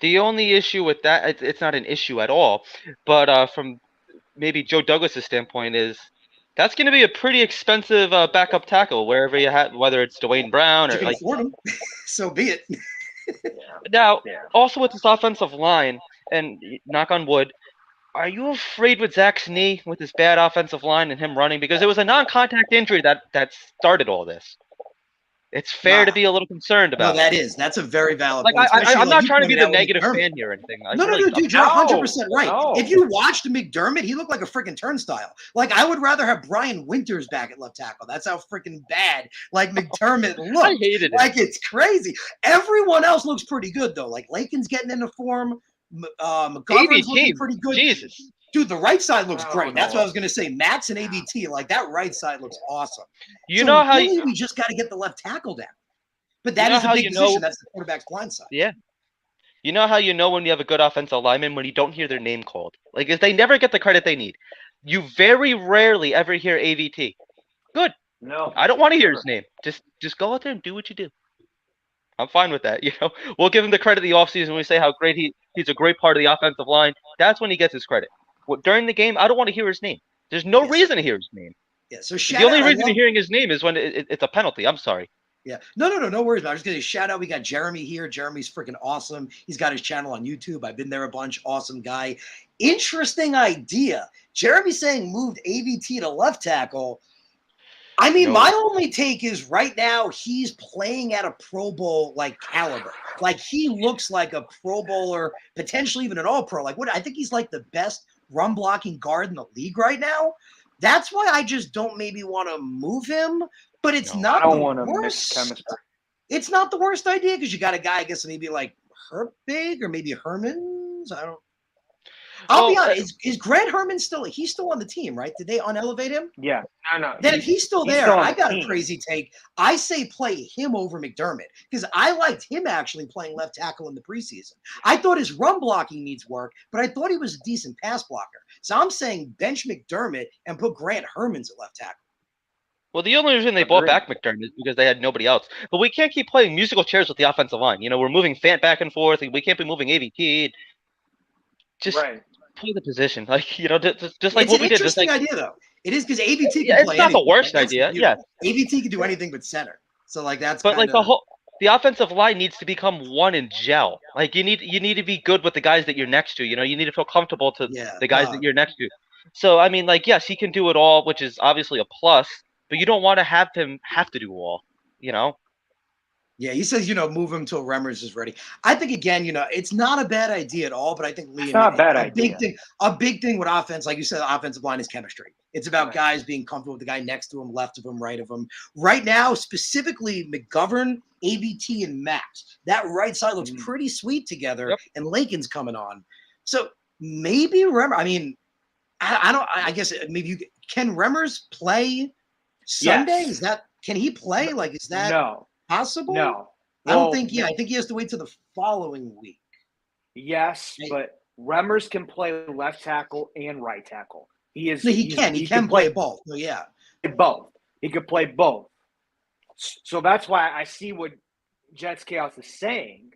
The only issue with that, it's not an issue at all, but from maybe Joe Douglas's standpoint is that's going to be a pretty expensive backup tackle wherever you have, whether it's Dwayne Brown You or can like. afford him. So be it. Now, also with this offensive line, and knock on wood, are you afraid with Zach's knee, with his bad offensive line and him running? Because it was a non-contact injury that started all this. It's fair to be a little concerned about. No, that's a very valid like point. I'm not trying to be the negative fan here or anything. No, dude, you're 100% right. No. If you watched McDermott, he looked like a freaking turnstile. Like, I would rather have Brian Winters back at left tackle. That's how freaking bad, like, McDermott looked. I hated it. Like, it's crazy. Everyone else looks pretty good, though. Like, Lakin's getting into form. McGovern's looking pretty good. Jesus. Dude, the right side looks great. That's what I was going to say. Max and ABT, like, that right side looks awesome. You know how we just got to get the left tackle down. But that is a big position. That's the quarterback's blind side. Yeah. You know how you know when you have a good offensive lineman when you don't hear their name called? Like, if they never get the credit they need. You very rarely ever hear AVT. Good. No. I don't want to hear his name. Just go out there and do what you do. I'm fine with that. We'll give him the credit the offseason when we say how great he's a great part of the offensive line. That's when he gets his credit. During the game, I don't want to hear his name. There's no reason to hear his name. Yeah. So the only reason you're hearing his name is when it's a penalty. I'm sorry. Yeah. No worries. I was just going to shout out. We got Jeremy here. Jeremy's freaking awesome. He's got his channel on YouTube. I've been there a bunch. Awesome guy. Interesting idea. Jeremy saying moved AVT to left tackle. I mean, my only take is right now he's playing at a Pro Bowl like caliber. Like, he looks like a Pro Bowler, potentially even an All-Pro. Like, I think he's like the best run blocking guard in the league right now. That's why I just don't maybe want to move him. But it's not the worst. It's not the worst idea because you got a guy, I guess, maybe like Herbig or maybe Herman's. I'll be honest. Is Grant Herman he's still on the team, right? Did they unelevate him? Yeah. No. Then if he's still there, I got a crazy take. I say play him over McDermott because I liked him actually playing left tackle in the preseason. I thought his run blocking needs work, but I thought he was a decent pass blocker. So I'm saying bench McDermott and put Grant Herman's at left tackle. Well, the only reason they brought back McDermott is because they had nobody else. But we can't keep playing musical chairs with the offensive line. We're moving Fant back and forth. We can't be moving AVT. Just play the position. Like, just like what we did. It's an interesting idea, though. It is because AVT can play it's not the worst idea. Yeah. AVT can do anything but center. So, like, that's But, like, the offensive line needs to become one and gel. Like, you need to be good with the guys that you're next to. You need to feel comfortable to the guys that you're next to. So, I mean, like, yes, he can do it all, which is obviously a plus. But you don't want to have him have to do all, Yeah, he says, move him till Remmers is ready. I think, again, it's not a bad idea at all, but I think, Liam, it's not a bad idea. A big thing with offense, like you said, the offensive line is chemistry. It's about guys being comfortable with the guy next to him, left of him, right of him. Right now, specifically, McGovern, ABT, and Max. That right side looks pretty sweet together, and Lakin's coming on. So maybe Remmers, I mean, I guess maybe can Remmers play Sunday? Yes. Can he play? Like, is that possible? No. I don't think I think he has to wait till the following week. Yes, but Remmers can play left tackle and right tackle. He can play both. So yeah. Both. He could play both. So that's why I see what Jets Chaos is saying,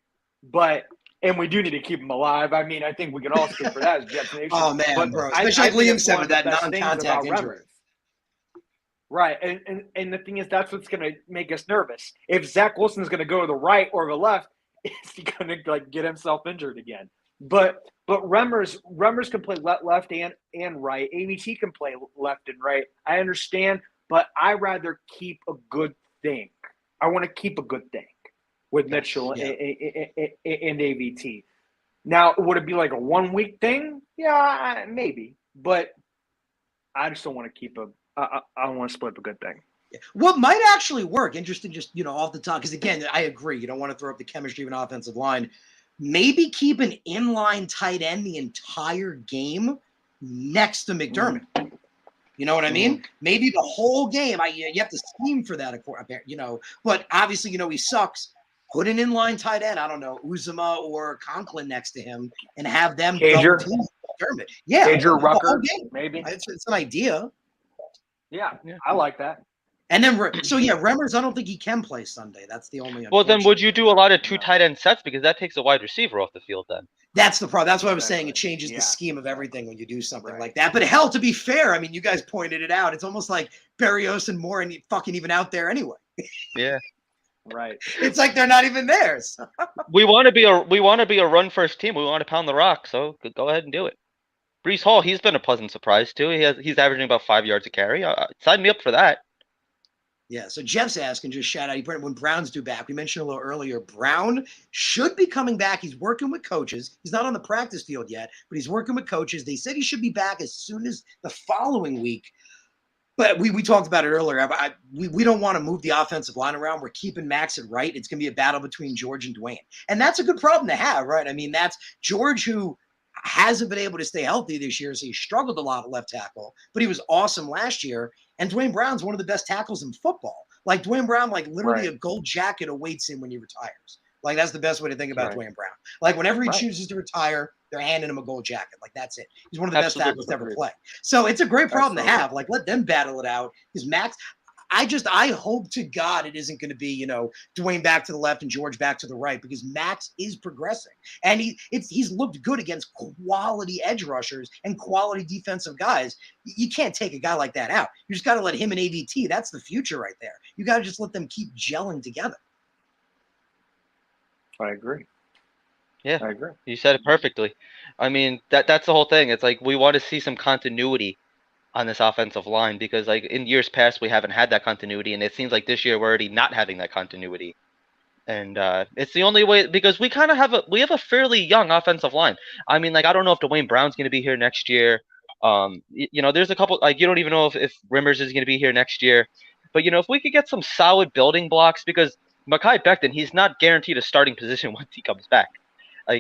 and we do need to keep him alive. I mean, I think we can all speak for that as Jets Nation. Oh man, bro. Especially Liam said with that non-contact injury. Right, and the thing is, that's what's going to make us nervous. If Zach Wilson is going to go to the right or the left, is he going to get himself injured again? But Remmers can play left and right. AVT can play left and right. I understand, but I rather keep a good thing. I want to keep a good thing with Mitchell and AVT. Now, would it be like a 1 week thing? Yeah, maybe, but I just don't want to keep I don't want to split up a good thing. Yeah. What might actually work, interesting, just off the top, because again, I agree, you don't want to throw up the chemistry of an offensive line. Maybe keep an inline tight end the entire game next to McDermott. You know what I mean? Maybe the whole game. You have to scheme for that, But obviously, he sucks. Put an inline tight end. I don't know, Uzuma or Conklin next to him, and have them Cager. McDermott. Yeah, Cager, Rucker, maybe. It's an idea. Yeah, Yeah. I like that. And then, Remmers, I don't think he can play Sunday. That's the only. Well, then would you do a lot of two No. tight end sets because that takes a wide receiver off the field then? That's the problem. That's what I was saying. It Exactly. changes the Yeah. scheme of everything when you do something Right. like that. But hell, to be fair, I mean, you guys pointed it out. It's almost like Berrios and Moore and fucking even out there anyway. Yeah. Right. It's like they're not even there. So. We want to be a run first team. We want to pound the rock. So go ahead and do it. Brees Hall, he's been a pleasant surprise too. He's averaging about 5 yards a carry. Sign me up for that. Yeah, so Jeff's asking, just shout out, when Brown's due back, we mentioned a little earlier, Brown should be coming back. He's working with coaches. He's not on the practice field yet, but he's working with coaches. They said he should be back as soon as the following week. But we talked about it earlier. We don't want to move the offensive line around. We're keeping Max at right. It's going to be a battle between George and Dwayne. And that's a good problem to have, right? I mean, that's George, who hasn't been able to stay healthy this year, so he struggled a lot at left tackle, but he was awesome last year. And Dwayne Brown's one of the best tackles in football. Like Dwayne Brown, like literally Right. a gold jacket awaits him when he retires. Like that's the best way to think about Right. Dwayne Brown. Like whenever he Right. chooses to retire, they're handing him a gold jacket. Like that's it. He's one of the best Absolutely. tackles to ever play. So it's a great problem to Absolutely. have. Like let them battle it out. Because Max, I hope to God it isn't going to be, Dwayne back to the left and George back to the right, because Max is progressing. And he's looked good against quality edge rushers and quality defensive guys. You can't take a guy like that out. You just got to let him and AVT. That's the future right there. You got to just let them keep gelling together. I agree. Yeah. I agree. You said it perfectly. I mean, that's the whole thing. It's like we want to see some continuity on this offensive line because, like, in years past, we haven't had that continuity, and it seems like this year we're already not having that continuity. And it's the only way, because we kind of have a fairly young offensive line. I mean, like, I don't know if Dwayne Brown's going to be here next year. There's a couple, like, you don't even know if Rimmers is going to be here next year. But, if we could get some solid building blocks, because Mekhi Becton, he's not guaranteed a starting position once he comes back.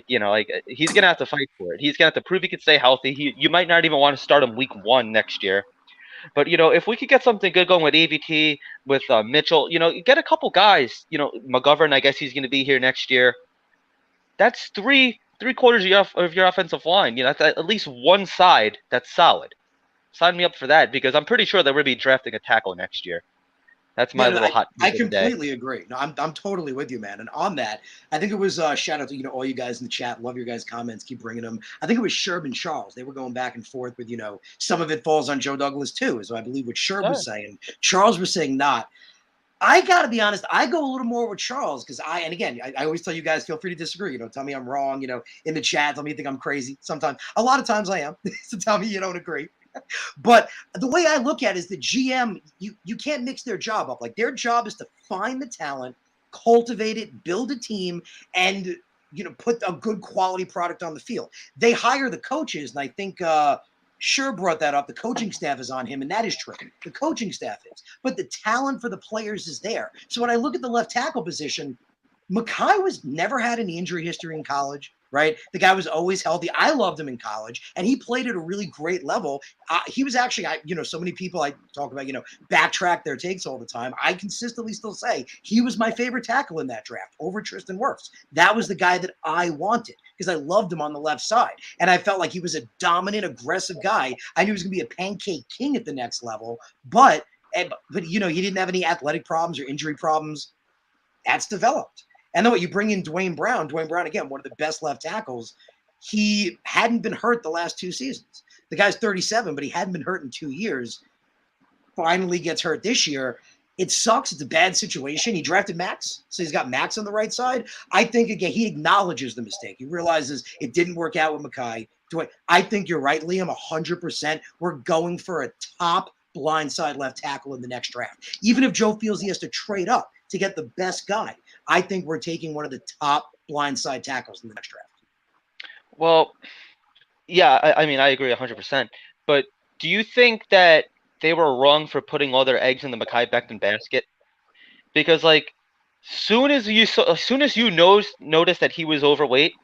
He's gonna have to fight for it. He's gonna have to prove he can stay healthy. You might not even want to start him week 1 next year. But if we could get something good going with AVT, with Mitchell, get a couple guys. McGovern, I guess he's gonna be here next year. That's three quarters of your offensive line. That's at least one side that's solid. Sign me up for that, because I'm pretty sure that we're gonna be drafting a tackle next year. That's my little hot I take of the day. completely agree. No, I'm totally with you, man. And on that, I think it was shout out to all you guys in the chat. Love your guys' comments. Keep bringing them. I think it was Sherb and Charles. They were going back and forth with some of it falls on Joe Douglas too, is I believe what Sherb was saying. Charles was saying not. I got to be honest. I go a little more with Charles because I always tell you guys, feel free to disagree. Tell me I'm wrong. In the chat, tell me you think I'm crazy. Sometimes, a lot of times I am. So tell me you don't agree. But the way I look at it is the GM, you can't mix their job up. Like their job is to find the talent, cultivate it, build a team, and put a good quality product on the field. They hire the coaches, and I think Sure brought that up. The coaching staff is on him, and that is true. The coaching staff is. But the talent for the players is there. So when I look at the left tackle position, Mekhi never had any injury history in college, right? The guy was always healthy. I loved him in college, and he played at a really great level. He was actually, so many people I talk about, backtrack their takes all the time. I consistently still say he was my favorite tackle in that draft over Tristan Wirfs. That was the guy that I wanted because I loved him on the left side, and I felt like he was a dominant, aggressive guy. I knew he was going to be a pancake king at the next level, but he didn't have any athletic problems or injury problems. That's developed. And then you bring in Dwayne Brown, again, one of the best left tackles. He hadn't been hurt the last 2 seasons. The guy's 37, but he hadn't been hurt in 2 years. Finally gets hurt this year. It sucks. It's a bad situation. He drafted Max, so he's got Max on the right side. I think, again, he acknowledges the mistake. He realizes it didn't work out with Mekhi. I think you're right, Liam, 100%. We're going for a top blindside left tackle in the next draft. Even if Joe feels he has to trade up to get the best guy, I think we're taking one of the top blindside tackles in the next draft. Well, yeah, I mean, I agree 100%. But do you think that they were wrong for putting all their eggs in the Mekhi Becton basket? Because, like, soon as you noticed that he was overweight,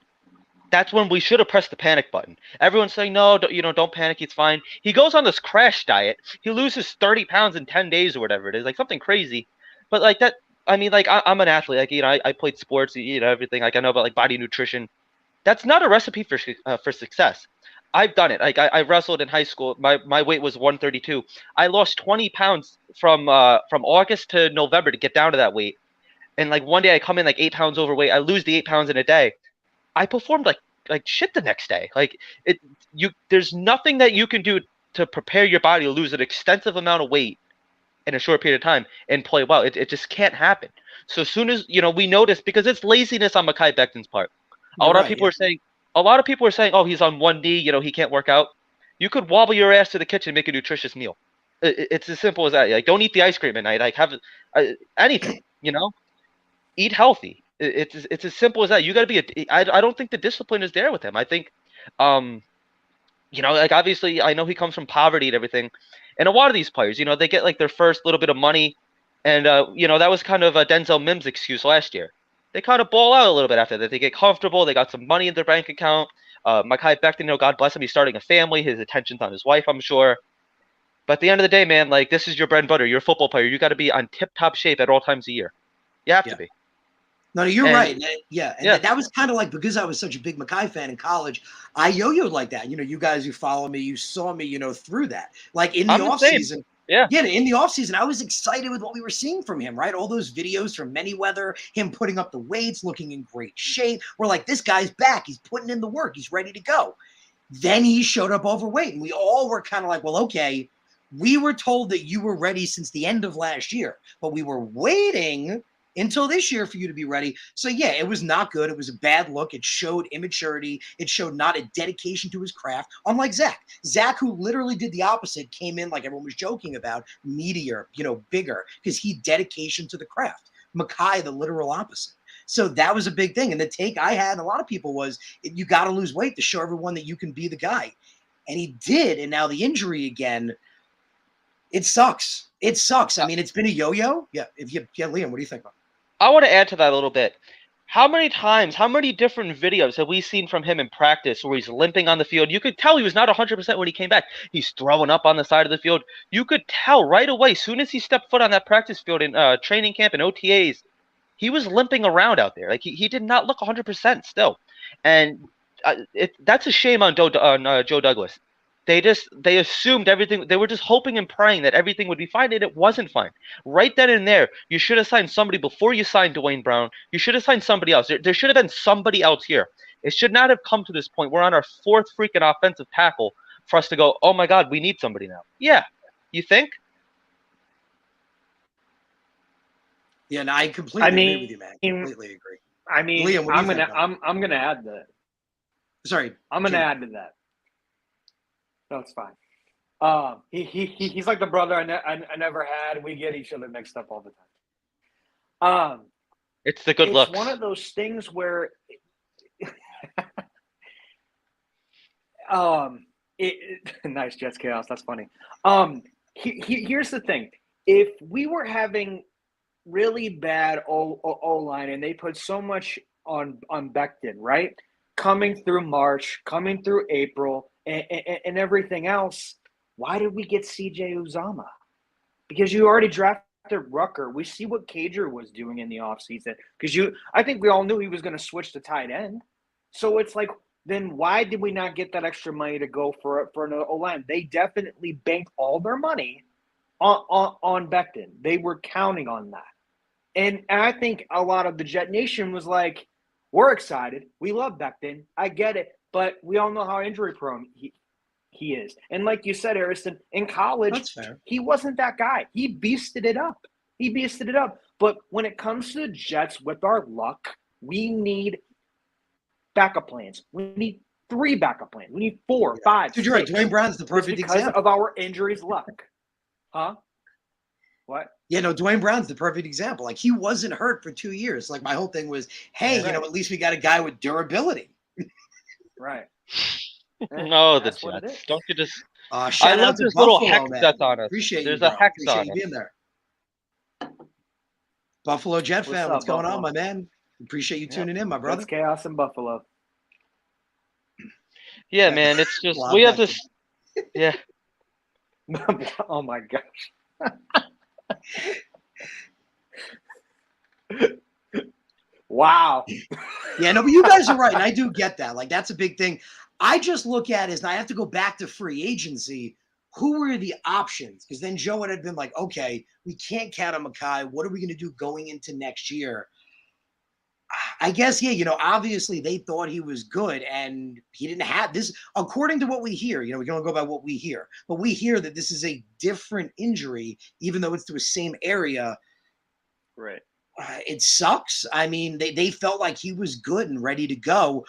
that's when we should have pressed the panic button. Everyone's saying, no, don't panic. It's fine. He goes on this crash diet. He loses 30 pounds in 10 days or whatever it is, like something crazy. But like that, I mean, like I'm an athlete. Like, I played sports, everything. Like I know about like body nutrition. That's not a recipe for success. I've done it. Like I wrestled in high school. My weight was 132. I lost 20 pounds from August to November to get down to that weight. And like one day I come in like 8 pounds overweight. I lose the 8 pounds in a day. I performed like shit the next day. Like there's nothing that you can do to prepare your body to lose an extensive amount of weight in a short period of time and play well. It just can't happen. So as soon as we notice, because it's laziness on Mekhi Becton's part. A lot of people are saying, oh, he's on one knee, he can't work out. You could wobble your ass to the kitchen and make a nutritious meal. It's as simple as that. Like, don't eat the ice cream at night. Like, have anything, eat healthy. It's as simple as that. You got to be I don't think the discipline is there with him. I think, like obviously I know he comes from poverty and everything. And a lot of these players, they get like their first little bit of money. And, that was kind of a Denzel Mims excuse last year. They kind of ball out a little bit after that. They get comfortable. They got some money in their bank account. Mekhi Becton, God bless him. He's starting a family. His attention's on his wife, I'm sure. But at the end of the day, man, like this is your bread and butter. You're a football player. You got to be on tip-top shape at all times a year. You have to be. No, you're right. Yeah. And that was kind of like, because I was such a big Mekhi fan in college, I yo-yoed like that. You guys who follow me, you saw me, through that. Like in the offseason. Yeah, in the offseason, I was excited with what we were seeing from him, right? All those videos from Manyweather, him putting up the weights, looking in great shape. We're like, this guy's back. He's putting in the work. He's ready to go. Then he showed up overweight. And we all were kind of like, well, okay, we were told that you were ready since the end of last year, but we were waiting until this year for you to be ready. So yeah, it was not good. It was a bad look. It showed immaturity. It showed not a dedication to his craft. Unlike Zach, who literally did the opposite, came in like everyone was joking about, meatier, bigger, because he dedication to the craft. Mekhi, the literal opposite. So that was a big thing. And the take I had, and a lot of people was, you got to lose weight to show everyone that you can be the guy. And he did. And now the injury again, it sucks. It sucks. I mean, it's been a yo-yo. Yeah. Liam, what do you think about it? I want to add to that a little bit. How many different videos have we seen from him in practice where he's limping on the field? You could tell he was not 100% when he came back. He's throwing up on the side of the field. You could tell right away, as soon as he stepped foot on that practice field in training camp and OTAs, he was limping around out there. Like he did not look 100% still. And that's a shame on Joe Douglas. They assumed everything. They were just hoping and praying that everything would be fine, and it wasn't fine. Right then and there, you should have signed somebody before you signed Dwayne Brown. You should have signed somebody else. There should have been somebody else here. It should not have come to this point. We're on our fourth freaking offensive tackle for us to go, oh my God, we need somebody now. Yeah, you think? Yeah, and I completely agree with you, man. Completely agree. I mean, Liam, I'm gonna add that. Sorry, I'm gonna add to that. No, it's fine. He's like the brother I never had. We get each other mixed up all the time. It's the good looks. It's one of those things where, nice Jets chaos. That's funny. Here's the thing: if we were having really bad O-line and they put so much on Becton, right? Coming through March, coming through April. And everything else, why did we get CJ Uzomah? Because you already drafted Rucker. We see what Cager was doing in the offseason. Because I think we all knew he was going to switch to tight end. So it's like, then why did we not get that extra money to go for an O-line? They definitely banked all their money on Becton. They were counting on that. And I think a lot of the Jet Nation was like, we're excited. We love Becton. I get it. But we all know how injury prone he is. And like you said, Harrison, in college, he wasn't that guy. He beasted it up. But when it comes to the Jets, with our luck, we need backup plans. We need 3 backup plans. We need 4, 5. Dude, you're right. Dwayne Brown's the perfect example. Because of our injuries luck. Huh? What? Yeah, no, Dwayne Brown's the perfect example. Like, he wasn't hurt for 2 years. Like, my whole thing was, hey, at least we got a guy with durability. Right. No, the Jets. Don't you just? Shout out to this Buffalo, little hex man. that's on us. Appreciate There's you, a bro. hex Appreciate on you us. being there. Buffalo Jet fan, what's going on, my man? Appreciate you tuning in, my brother. It's chaos in Buffalo. Yeah, man. It's just we have this. Yeah. Oh my gosh. Wow. Yeah, no, but you guys are right, and I do get that. Like, that's a big thing. I just look at it as, and I have to go back to free agency. Who were the options? Because then Joe had been like, okay, we can't count on Mekhi. What are we going to do going into next year? I guess, yeah, obviously they thought he was good and he didn't have this. According to what we hear, we can only go by what we hear, but we hear that this is a different injury, even though it's to the same area. Right. It sucks. I mean, they felt like he was good and ready to go.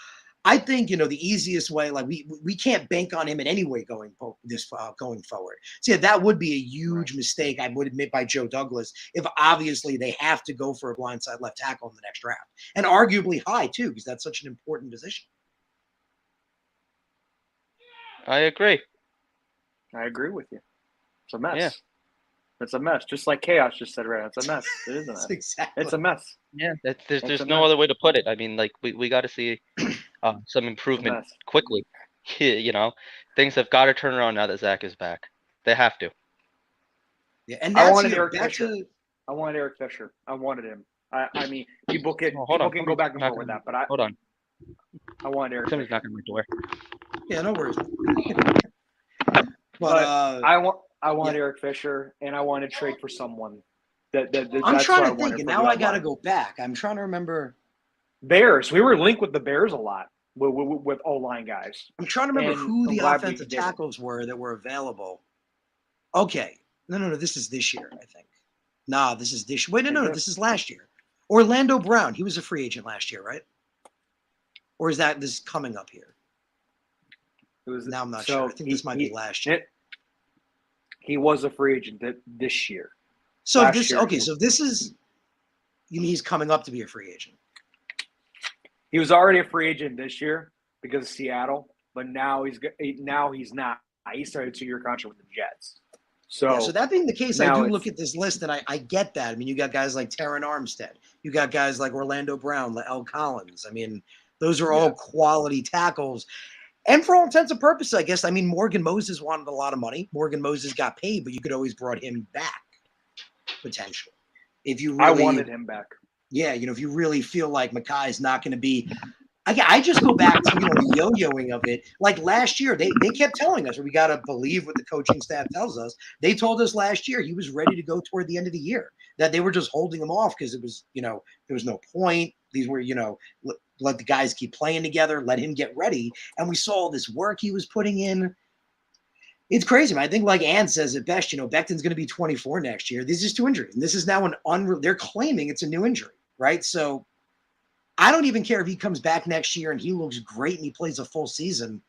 I think, the easiest way, like we can't bank on him in any way going forward. So yeah, that would be a huge mistake, I would admit, by Joe Douglas, if obviously they have to go for a blindside left tackle in the next draft, and arguably high too, because that's such an important position. I agree. I agree with you. It's a mess. Yeah. It's a mess. Just like Chaos just said, right? It's a mess. It is a mess. Exactly. It's a mess. Yeah, there's no other way to put it. I mean, like we got to see some improvement quickly. Things have got to turn around now that Zach is back. They have to. Yeah, and I wanted Eric Fisher. I wanted him. I mean, people can go back and forth with that, but hold on. I wanted Eric. Somebody's knocking on my door. Yeah, no worries. but I want Eric Fisher, and I want to trade for someone. I'm trying to think, and now I got to go back. I'm trying to remember. Bears. We were linked with the Bears a lot with O-line guys. I'm trying to remember who the offensive tackles were that were available. Okay. No. This is this year, I think. Nah, this is this year. Wait, no. This is last year. Orlando Brown. He was a free agent last year, right? Or is that this coming up here? Now I'm not sure. I think this might be last year. He was a free agent this year. So this is, you mean he's coming up to be a free agent? He was already a free agent this year because of Seattle, but now he's not. He started a 2-year contract with the Jets. So that being the case, I do look at this list and I get that. I mean, you got guys like Terron Armstead. You got guys like Orlando Brown, L. Collins. I mean, those are all quality tackles. And for all intents and purposes, I guess, I mean, Morgan Moses wanted a lot of money. Morgan Moses got paid, but you could always brought him back, potentially. If you really, I wanted him back. Yeah, if you really feel like Mekhi is not going to be – I just go back to, the yo-yoing of it. Like last year, they kept telling us, or we got to believe what the coaching staff tells us. They told us last year he was ready to go toward the end of the year, that they were just holding him off because it was, there was no point. These were, let the guys keep playing together, let him get ready. And we saw all this work he was putting in. It's crazy, man. I think like Ann says it best, Becton's going to be 24 next year. This is 2 injuries. And this is now they're claiming it's a new injury, right? So I don't even care if he comes back next year and he looks great and he plays a full season.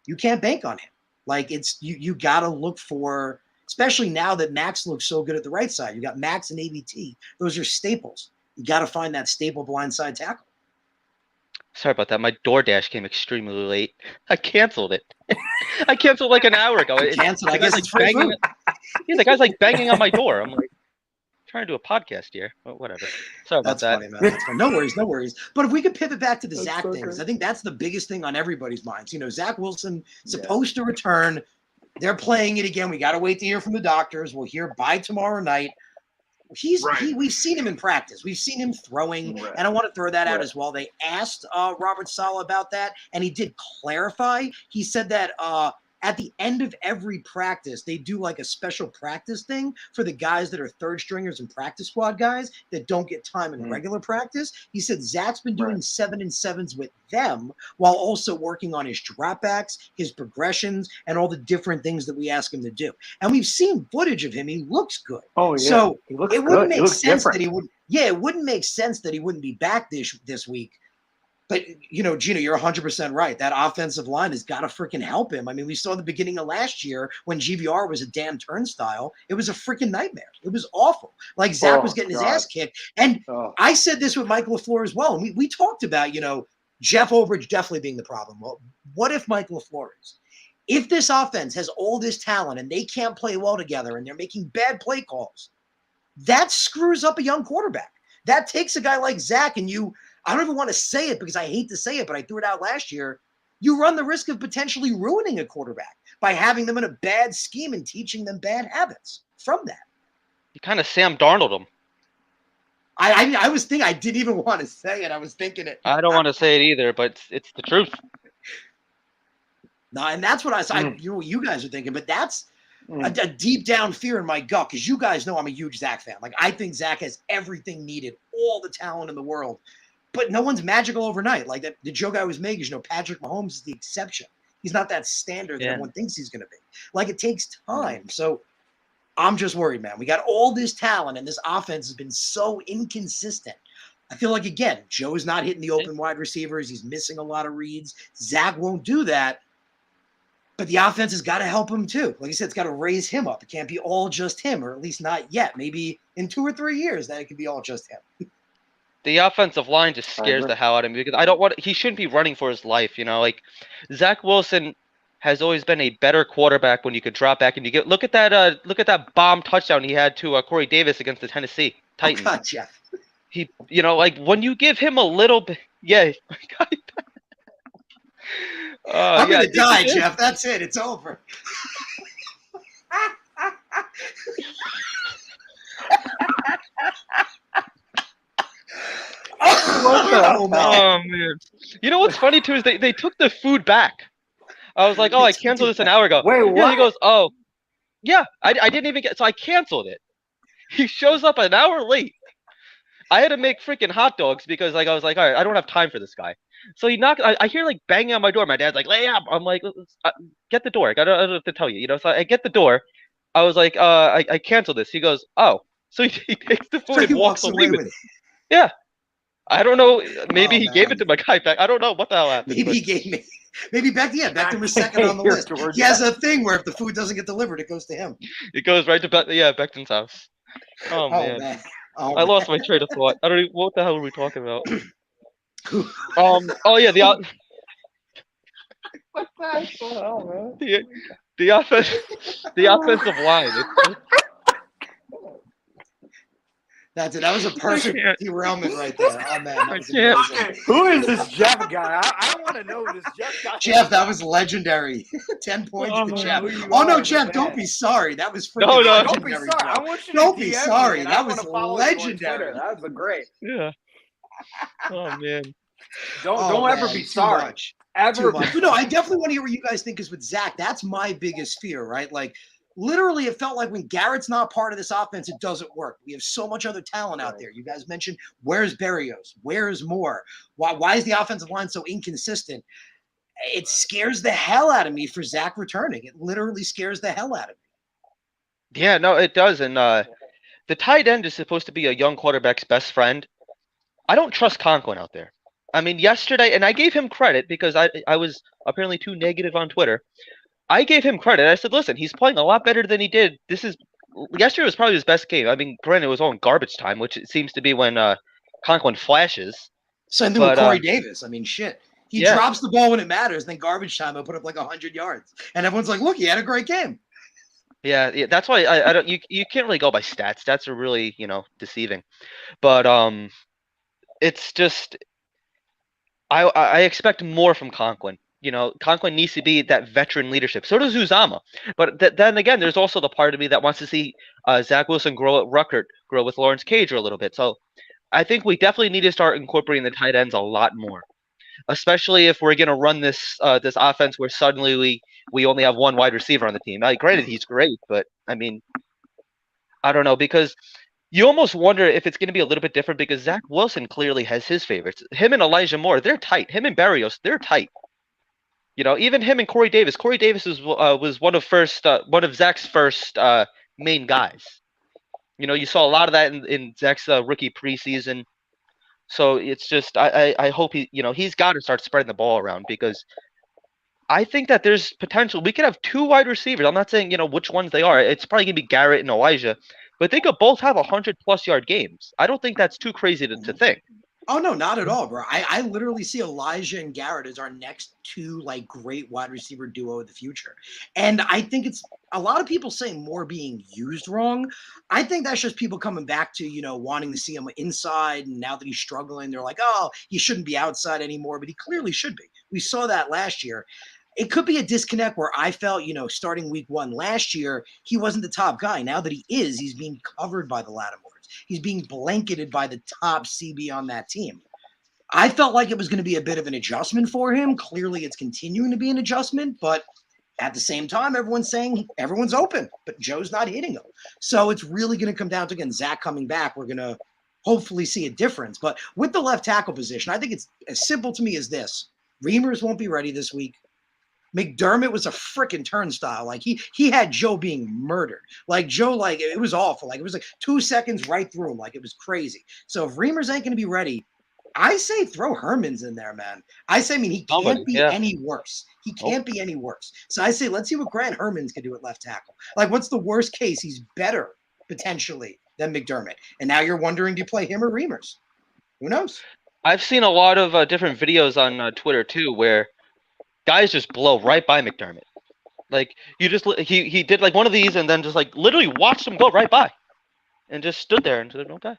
You can't bank on him. Like it's, you got to look for, especially now that Max looks so good at the right side. You got Max and ABT. Those are staples. You got to find that staple blindside tackle. Sorry about that. My DoorDash came extremely late. I canceled it. I canceled like an hour ago. Canceled. I guess it's free food. Yeah, the guy's like banging on my door. I'm like trying to do a podcast here. Well, whatever. Sorry about that. Funny, man. That's funny. No worries. But if we could pivot back to the Zach thing, because I think that's the biggest thing on everybody's minds. Zach Wilson supposed to return. They're playing it again. We got to wait to hear from the doctors. We'll hear by tomorrow night. We've seen him in practice. We've seen him throwing, and I want to throw that out as well. They asked Robert Saleh about that, and he did clarify. He said that at the end of every practice, they do like a special practice thing for the guys that are third stringers and practice squad guys that don't get time in regular practice. He said Zach's been doing 7-7s with them while also working on his dropbacks, his progressions, and all the different things that we ask him to do. And we've seen footage of him. He looks good. Oh, yeah. So he looks it wouldn't good. make sense that he would. Yeah, it wouldn't make sense that he wouldn't be back this week. But, Gino, you're 100% right. That offensive line has got to freaking help him. I mean, we saw the beginning of last year when GVR was a damn turnstile. It was a freaking nightmare. It was awful. Like, Zach was getting his ass kicked. And I said this with Mike LaFleur as well. And we talked about, Jeff Overage definitely being the problem. Well, what if Mike LaFleur is? If this offense has all this talent and they can't play well together and they're making bad play calls, that screws up a young quarterback. That takes a guy like Zach and I don't even want to say it because I hate to say it, but I threw it out last year. You run the risk of potentially ruining a quarterback by having them in a bad scheme and teaching them bad habits from that. You kind of Sam Darnold them. I was thinking, I didn't even want to say it. I was thinking it. I don't want to say it either, but it's the truth. No, and that's what you know what you guys are thinking, but that's a deep down fear in my gut because you guys know I'm a huge Zach fan. Like I think Zach has everything needed, all the talent in the world, but no one's magical overnight. Like that, the joke I was making is, Patrick Mahomes is the exception. He's not that standard that everyone thinks he's going to be. Like it takes time. So I'm just worried, man. We got all this talent and this offense has been so inconsistent. I feel like, again, Joe's not hitting the open wide receivers. He's missing a lot of reads. Zach won't do that. But the offense has got to help him too. Like I said, it's got to raise him up. It can't be all just him, or at least not yet. Maybe in 2 or 3 years that it could be all just him. The offensive line just scares the hell out of me because he shouldn't be running for his life. Like Zach Wilson has always been a better quarterback when you could drop back and you look at that bomb touchdown he had to Corey Davis against the Tennessee Titans. Oh God, Jeff. He, like when you give him a little bit, I'm gonna die, Jeff. That's it. It's over. Oh man! You know what's funny too is they took the food back. I was like, I canceled this an hour ago. Wait, what? Yeah, he goes, oh, yeah, I didn't even so I canceled it. He shows up an hour late. I had to make freaking hot dogs because I was like, all right, I don't have time for this guy. So he knocked. I hear like banging on my door. My dad's like, lay up. I'm like, get the door. I don't have to tell you. So I get the door. I was like, I canceled this. He goes, oh. So he takes the food and walks away with it. Yeah. I don't know. Maybe he gave it to my guy back. I don't know what the hell happened. Maybe he gave me. Maybe Beckham was second on the list. He has a thing where if the food doesn't get delivered, it goes to him. It goes right to Beckton's house. Oh man. I lost my train of thought. I don't even. What the hell are we talking about? Oh yeah, What the hell, man? The offensive line. That's it. That was a perfect derailment right there. Oh man, that was amazing. Who is this Jeff guy? I want to know who this Jeff guy. Jeff, that was legendary. 10 points to Jeff. Oh no, Jeff, don't be sorry. That was freaking legendary. Don't be sorry. I want you to don't be sorry. That was legendary. That was great. Yeah. Oh man. Don't ever be sorry. Much. Ever. Too much. But no, I definitely want to hear what you guys think is with Zach. That's my biggest fear, right? Like. Literally, it felt like when Garrett's not part of this offense, it doesn't work. We have so much other talent out there. You guys mentioned, where's Berrios? Where's Moore? Why is the offensive line so inconsistent? It scares the hell out of me for Zach returning. It literally scares the hell out of me. Yeah, no, it does. And the tight end is supposed to be a young quarterback's best friend. I don't trust Conklin out there. I mean, yesterday, and I gave him credit because I was apparently too negative on Twitter. I gave him credit. I said, listen, he's playing a lot better than he did. Yesterday was probably his best game. I mean, granted, it was all in garbage time, which it seems to be when Conklin flashes. Same thing with Corey Davis. I mean, shit. He drops the ball when it matters, then garbage time, he'll put up like 100 yards. And everyone's like, look, he had a great game. Yeah, that's why I don't. You can't really go by stats. Stats are really, deceiving. But it's just I expect more from Conklin. Conklin needs to be that veteran leadership. So does Uzama. But then again, there's also the part of me that wants to see Zach Wilson grow at Ruckert, grow with Lawrence Cager a little bit. So I think we definitely need to start incorporating the tight ends a lot more, especially if we're going to run this offense where suddenly we only have one wide receiver on the team. Now, granted, he's great, but I mean, I don't know, because you almost wonder if it's going to be a little bit different because Zach Wilson clearly has his favorites. Him and Elijah Moore, they're tight. Him and Berrios, they're tight. Even him and Corey Davis. Corey Davis was one of Zach's first main guys. You saw a lot of that in Zach's rookie preseason. So it's just I hope he's got to start spreading the ball around because I think that there's potential. We could have 2 wide receivers. I'm not saying which ones they are. It's probably gonna be Garrett and Elijah, but they could both have 100+ yard games. I don't think that's too crazy to think. Oh, no, not at all, bro. I literally see Elijah and Garrett as our next 2, great wide receiver duo of the future. And I think it's a lot of people saying Moore being used wrong. I think that's just people coming back to, wanting to see him inside. And now that he's struggling, they're like, oh, he shouldn't be outside anymore. But he clearly should be. We saw that last year. It could be a disconnect where I felt, starting week 1 last year, he wasn't the top guy. Now that he is, he's being covered by the Lattimores. He's being blanketed by the top CB on that team. I felt like it was going to be a bit of an adjustment for him. Clearly, it's continuing to be an adjustment, but at the same time, everyone's saying everyone's open, but Joe's not hitting them. So it's really going to come down to, again, Zach coming back. We're going to hopefully see a difference. But with the left tackle position, I think it's as simple to me as this. Reamers won't be ready this week. McDermott was a freaking turnstile. Like he had Joe being murdered. Like Joe, like it was awful. Like it was like 2 seconds right through him. Like it was crazy. So if Reamers ain't going to be ready, I say throw Herman's in there, man. I say, I mean, he can't be any worse. He can't be any worse. So I say, let's see what Grant Herman's can do at left tackle. Like, what's the worst case? He's better, potentially, than McDermott. And now you're wondering, do you play him or Reamers? Who knows? I've seen a lot of different videos on Twitter, too, where guys just blow right by McDermott. Like, you just he did, like, one of these and then just, like, literally watched him go right by. And just stood there and said, okay.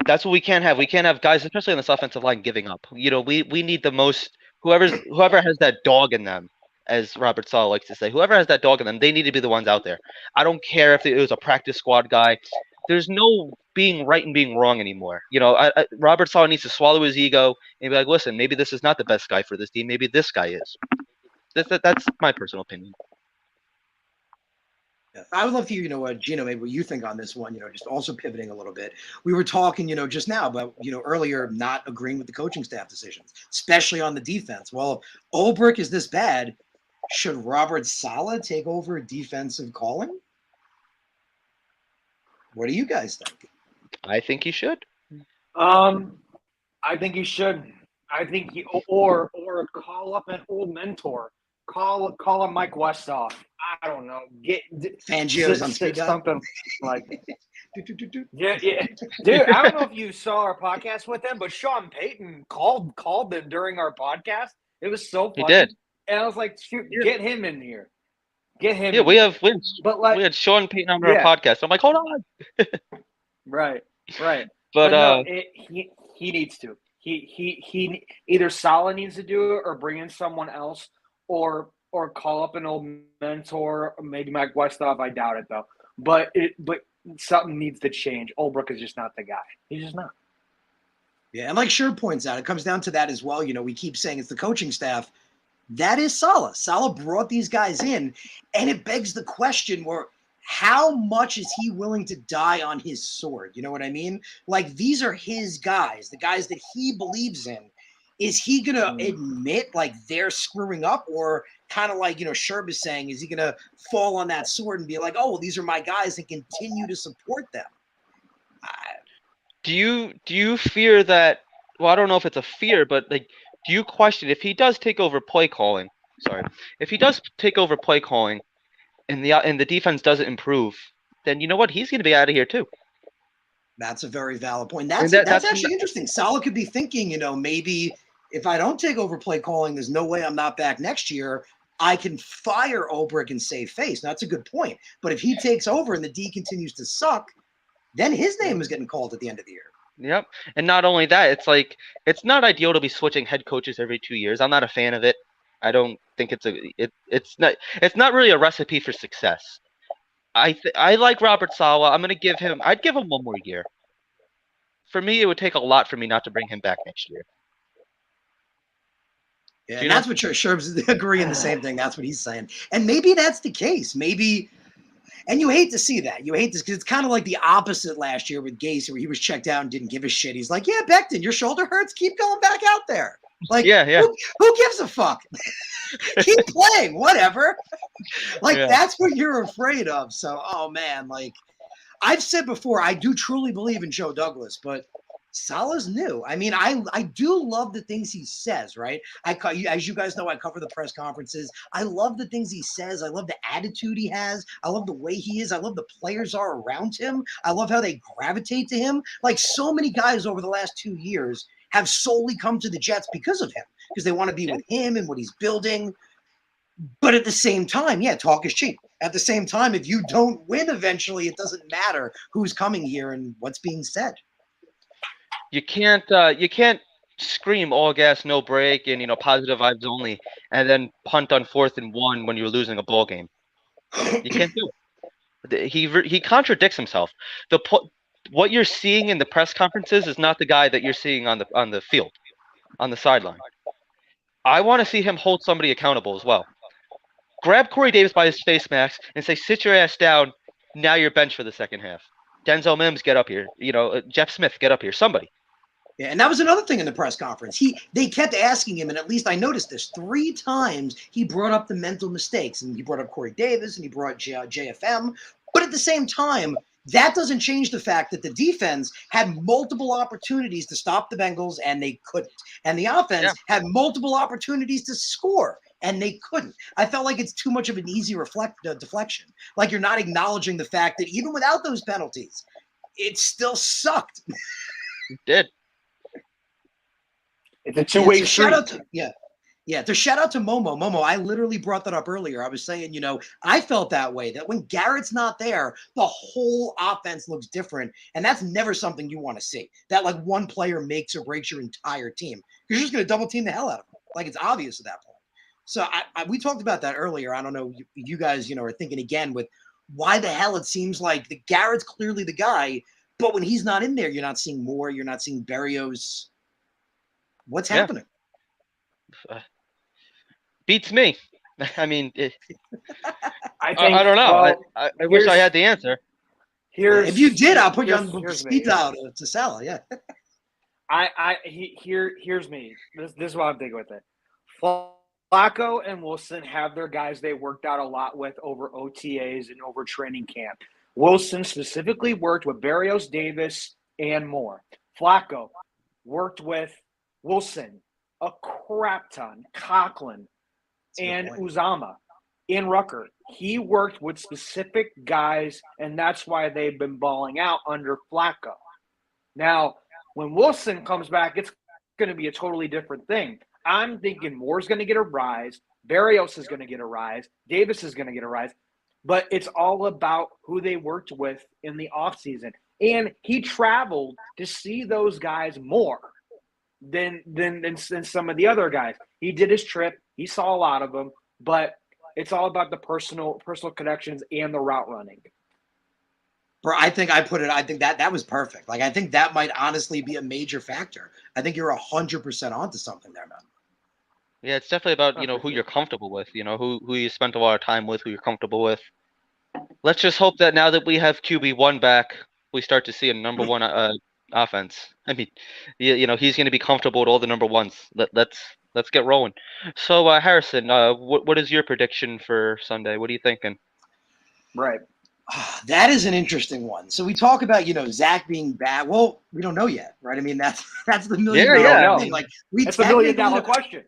That's what we can't have. We can't have guys, especially on this offensive line, giving up. You know, we need the most whoever has that dog in them, as Robert Saleh likes to say. Whoever has that dog in them, they need to be the ones out there. I don't care if it was a practice squad guy. There's no being right and being wrong anymore. You know, Robert Saleh needs to swallow his ego and be like, listen, maybe this is not the best guy for this team. Maybe this guy is. That's my personal opinion. I would love to hear, Gino, maybe what you think on this one, just also pivoting a little bit. We were talking, just now about, earlier not agreeing with the coaching staff decisions, especially on the defense. Well, if Ulbrich is this bad, should Robert Saleh take over defensive calling? What do you guys think? I think he should. I think he should. I think he or call up an old mentor. Call up Mike Westhoff. I don't know. Get Fangio's on speed something like. Yeah. Dude, I don't know if you saw our podcast with them, but Sean Payton called them during our podcast. It was so funny. He did. And I was like, shoot, get him in here. Get him. Yeah, we had Sean Payton on our podcast. I'm like, hold on. Right. But no, he needs to. He either Saleh needs to do it or bring in someone else or call up an old mentor, maybe Mike Westhoff. I doubt it though. But something needs to change. Ulbrich is just not the guy. He's just not. Yeah, and like Sherb points out, it comes down to that as well. We keep saying it's the coaching staff. That is Saleh. Saleh brought these guys in, and it begs the question where how much is he willing to die on his sword? You know what I mean? Like, these are his guys, the guys that he believes in. Is he going to admit, like, they're screwing up? Or kind of like, Sherb is saying, is he going to fall on that sword and be like, oh, well, these are my guys and continue to support them? Do you fear that, well, I don't know if it's a fear, but, like, do you question if he does take over play calling? If he does take over play calling and the defense doesn't improve, then you know what? He's going to be out of here too. That's a very valid point. That's actually interesting. Saleh could be thinking, maybe if I don't take over play calling, there's no way I'm not back next year. I can fire Ulbrich and save face. Now, that's a good point. But if he takes over and the D continues to suck, then his name is getting called at the end of the year. Yep. And not only that, it's like it's not ideal to be switching head coaches every 2 years. I'm not a fan of it. I don't think it's not really a recipe for success. I like Robert Saleh. I'd give him one more year. For me, it would take a lot for me not to bring him back next year. Yeah, and that's what Sherb's agreeing the same thing. That's what he's saying. And maybe that's the case. Maybe. And you hate to see that. You hate this because it's kind of like the opposite last year with Gase, where he was checked out and didn't give a shit. He's like, yeah, Becton, your shoulder hurts. Keep going back out there. Like, yeah. Who gives a fuck? Keep playing, whatever. Like, that's what you're afraid of. So, oh, man, like, I've said before, I do truly believe in Joe Douglas, but Saleh's new. I mean, I do love the things he says, right? As you guys know, I cover the press conferences. I love the things he says. I love the attitude he has. I love the way he is. I love the players are around him. I love how they gravitate to him. Like, so many guys over the last 2 years have solely come to the Jets because of him, because they want to be with him and what he's building. But at the same time, talk is cheap. At the same time, if you don't win eventually, it doesn't matter who's coming here and what's being said. You can't scream all gas, no break, and positive vibes only, and then punt on 4th and 1 when you're losing a ball game. You can't do it. He contradicts himself. What you're seeing in the press conferences is not the guy that you're seeing on the field. on the sideline. I want to see him hold somebody accountable as well. Grab Corey Davis by his face mask and say, sit your ass down. Now you're benched for the second half. Denzel Mims, get up here. Jeff Smith, get up here. Somebody. Yeah, and that was another thing in the press conference. They kept asking him, and at least I noticed this 3 times. He brought up the mental mistakes, and he brought up Corey Davis, and he brought JFM. But at the same time, that doesn't change the fact that the defense had multiple opportunities to stop the Bengals, and they couldn't. And the offense had multiple opportunities to score, and they couldn't. I felt like it's too much of an easy deflection. Like you're not acknowledging the fact that even without those penalties, it still sucked. It did. It's a two-way street. Shout out to Momo. Momo, I literally brought that up earlier. I was saying, I felt that way, that when Garrett's not there, the whole offense looks different. And that's never something you want to see. That like one player makes or breaks your entire team. You're just going to double team the hell out of them. Like it's obvious at that point. So we talked about that earlier. I don't know, you guys, are thinking again with why the hell it seems like the Garrett's clearly the guy, but when he's not in there, you're not seeing Moore, you're not seeing Berrios. What's happening? Beats me. I mean, I don't know. Well, I wish I had the answer. If you did, I'll put you on speed dial to Salah. Yeah. Here's me. This is what I'm thinking with it. Flacco and Wilson have their guys they worked out a lot with over OTAs and over training camp. Wilson specifically worked with Berrios, Davis, and Moore. Flacco worked with Wilson a crap ton, Conklin, and Uzama in Rucker. He worked with specific guys, and that's why they've been balling out under Flacco. Now, when Wilson comes back, it's going to be a totally different thing. I'm thinking Moore's going to get a rise, Berrios is going to get a rise, Davis is going to get a rise, but it's all about who they worked with in the offseason. And he traveled to see those guys more than some of the other guys. He did his trip. He saw a lot of them, but it's all about the personal connections and the route running. Bro, I think that was perfect. Like, I think that might honestly be a major factor. I think you're 100% onto something there, man. Yeah, it's definitely about, who you're comfortable with, who you spent a lot of time with, who you're comfortable with. Let's just hope that now that we have QB1 back, we start to see a number one offense. I mean, he's going to be comfortable with all the number ones. Let's get rolling. So, Harrison, what is your prediction for Sunday? What are you thinking? Right. That is an interesting one. So we talk about, Zach being bad. Well, we don't know yet, right? I mean, that's the $1 million thing. Like, that's the $1 million question.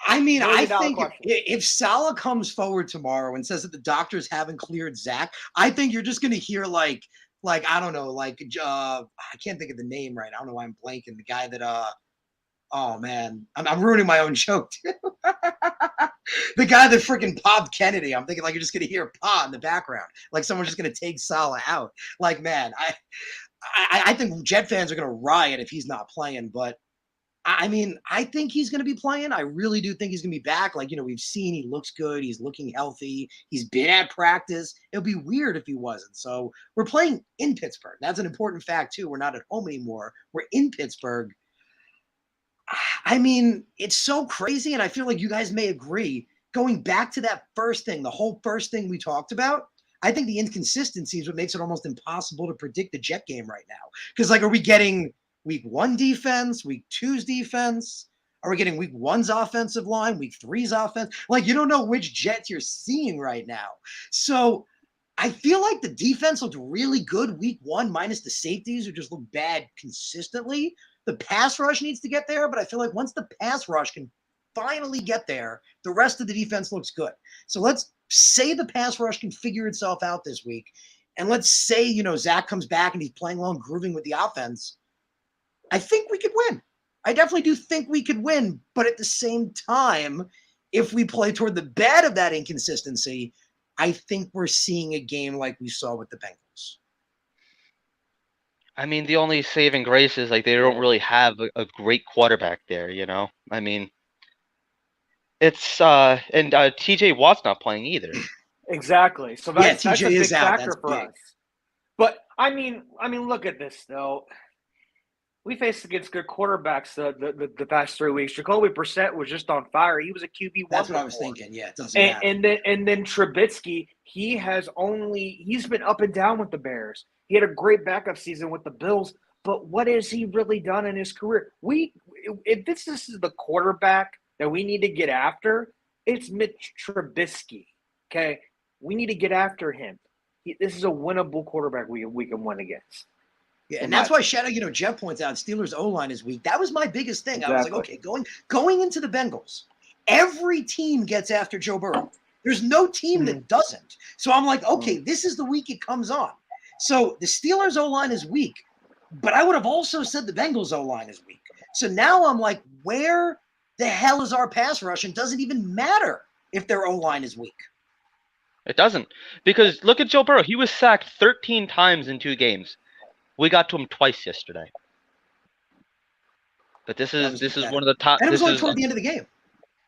I mean, I think if Salah comes forward tomorrow and says that the doctors haven't cleared Zach, I think you're just going to hear like I don't know, I can't think of the name right. I don't know why I'm blanking. The guy that oh man, I'm ruining my own joke too. The guy that freaking popped Kennedy. I'm thinking like you're just gonna hear Pa in the background, like someone's just gonna take Salah out. Like, man, I think Jet fans are gonna riot if he's not playing. But I mean, I think he's gonna be playing. I really do think he's gonna be back. Like, we've seen he looks good. He's looking healthy. He's been at practice. It would be weird if he wasn't. So we're playing in Pittsburgh. That's an important fact too. We're not at home anymore. We're in Pittsburgh. I mean, it's so crazy, and I feel like you guys may agree. Going back to that first thing, the whole first thing we talked about, I think the inconsistency is what makes it almost impossible to predict the Jet game right now. Because, are we getting week 1 defense, week 2's defense? Are we getting week 1's offensive line, week 3's offense? You don't know which Jets you're seeing right now. So I feel like the defense looked really good week 1, minus the safeties who just look bad consistently. The pass rush needs to get there, but I feel like once the pass rush can finally get there, the rest of the defense looks good. So let's say the pass rush can figure itself out this week. And let's say, Zach comes back and he's playing well and grooving with the offense. I think we could win. I definitely do think we could win. But at the same time, if we play toward the bad of that inconsistency, I think we're seeing a game like we saw with the Bengals. I mean, the only saving grace is they don't really have a great quarterback there, I mean, it's and TJ Watt's not playing either. Exactly. So that's a big factor that's for big. us. But I mean, look at this though. We faced against good quarterbacks the past 3 weeks. Jacoby Brissett was just on fire. He was a QB1. That's what I was thinking. Yeah, it doesn't matter. And then Trubisky, he's been up and down with the Bears. He had a great backup season with the Bills, but what has he really done in his career? If this is the quarterback that we need to get after, it's Mitch Trubisky. Okay, we need to get after him. This is a winnable quarterback we can win against. Yeah, and that's why Jeff points out Steelers O-line is weak. That was my biggest thing. Exactly. I was like, okay, going into the Bengals, every team gets after Joe Burrow. There's no team that doesn't. So I'm like, okay, this is the week it comes on. So the Steelers O-line is weak, but I would have also said the Bengals O-line is weak. So now I'm like, where the hell is our pass rush? And does it even matter if their O-line is weak? It doesn't. Because look at Joe Burrow. He was sacked 13 times in 2 games. We got to him twice yesterday. But this is one of the top. And it was only toward the end of the game.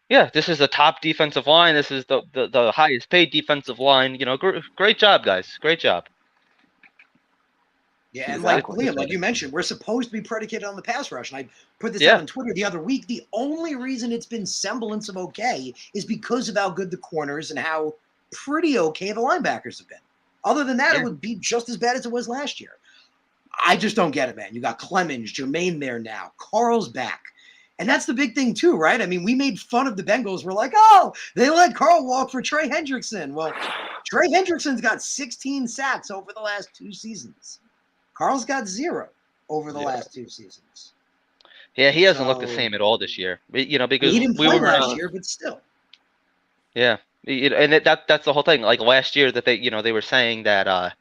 Yeah, this is the top defensive line. This is the highest paid defensive line. Great job, guys. Great job. Yeah, and like Liam, like you mentioned, we're supposed to be predicated on the pass rush. And I put this out on Twitter the other week. The only reason it's been semblance of okay is because of how good the corners and how pretty okay the linebackers have been. Other than that, it would be just as bad as it was last year. I just don't get it, man. You got Clemens, Jermaine there now. Carl's back. And that's the big thing too, right? I mean, we made fun of the Bengals. We're like, oh, they let Carl walk for Trey Hendrickson. Well, Trey Hendrickson's got 16 sacks over the last 2 seasons. Carl's got 0 over the last 2 seasons. Yeah, he hasn't looked the same at all this year. Because he didn't play last year, but still. Yeah, and that's the whole thing. Like last year that they were saying that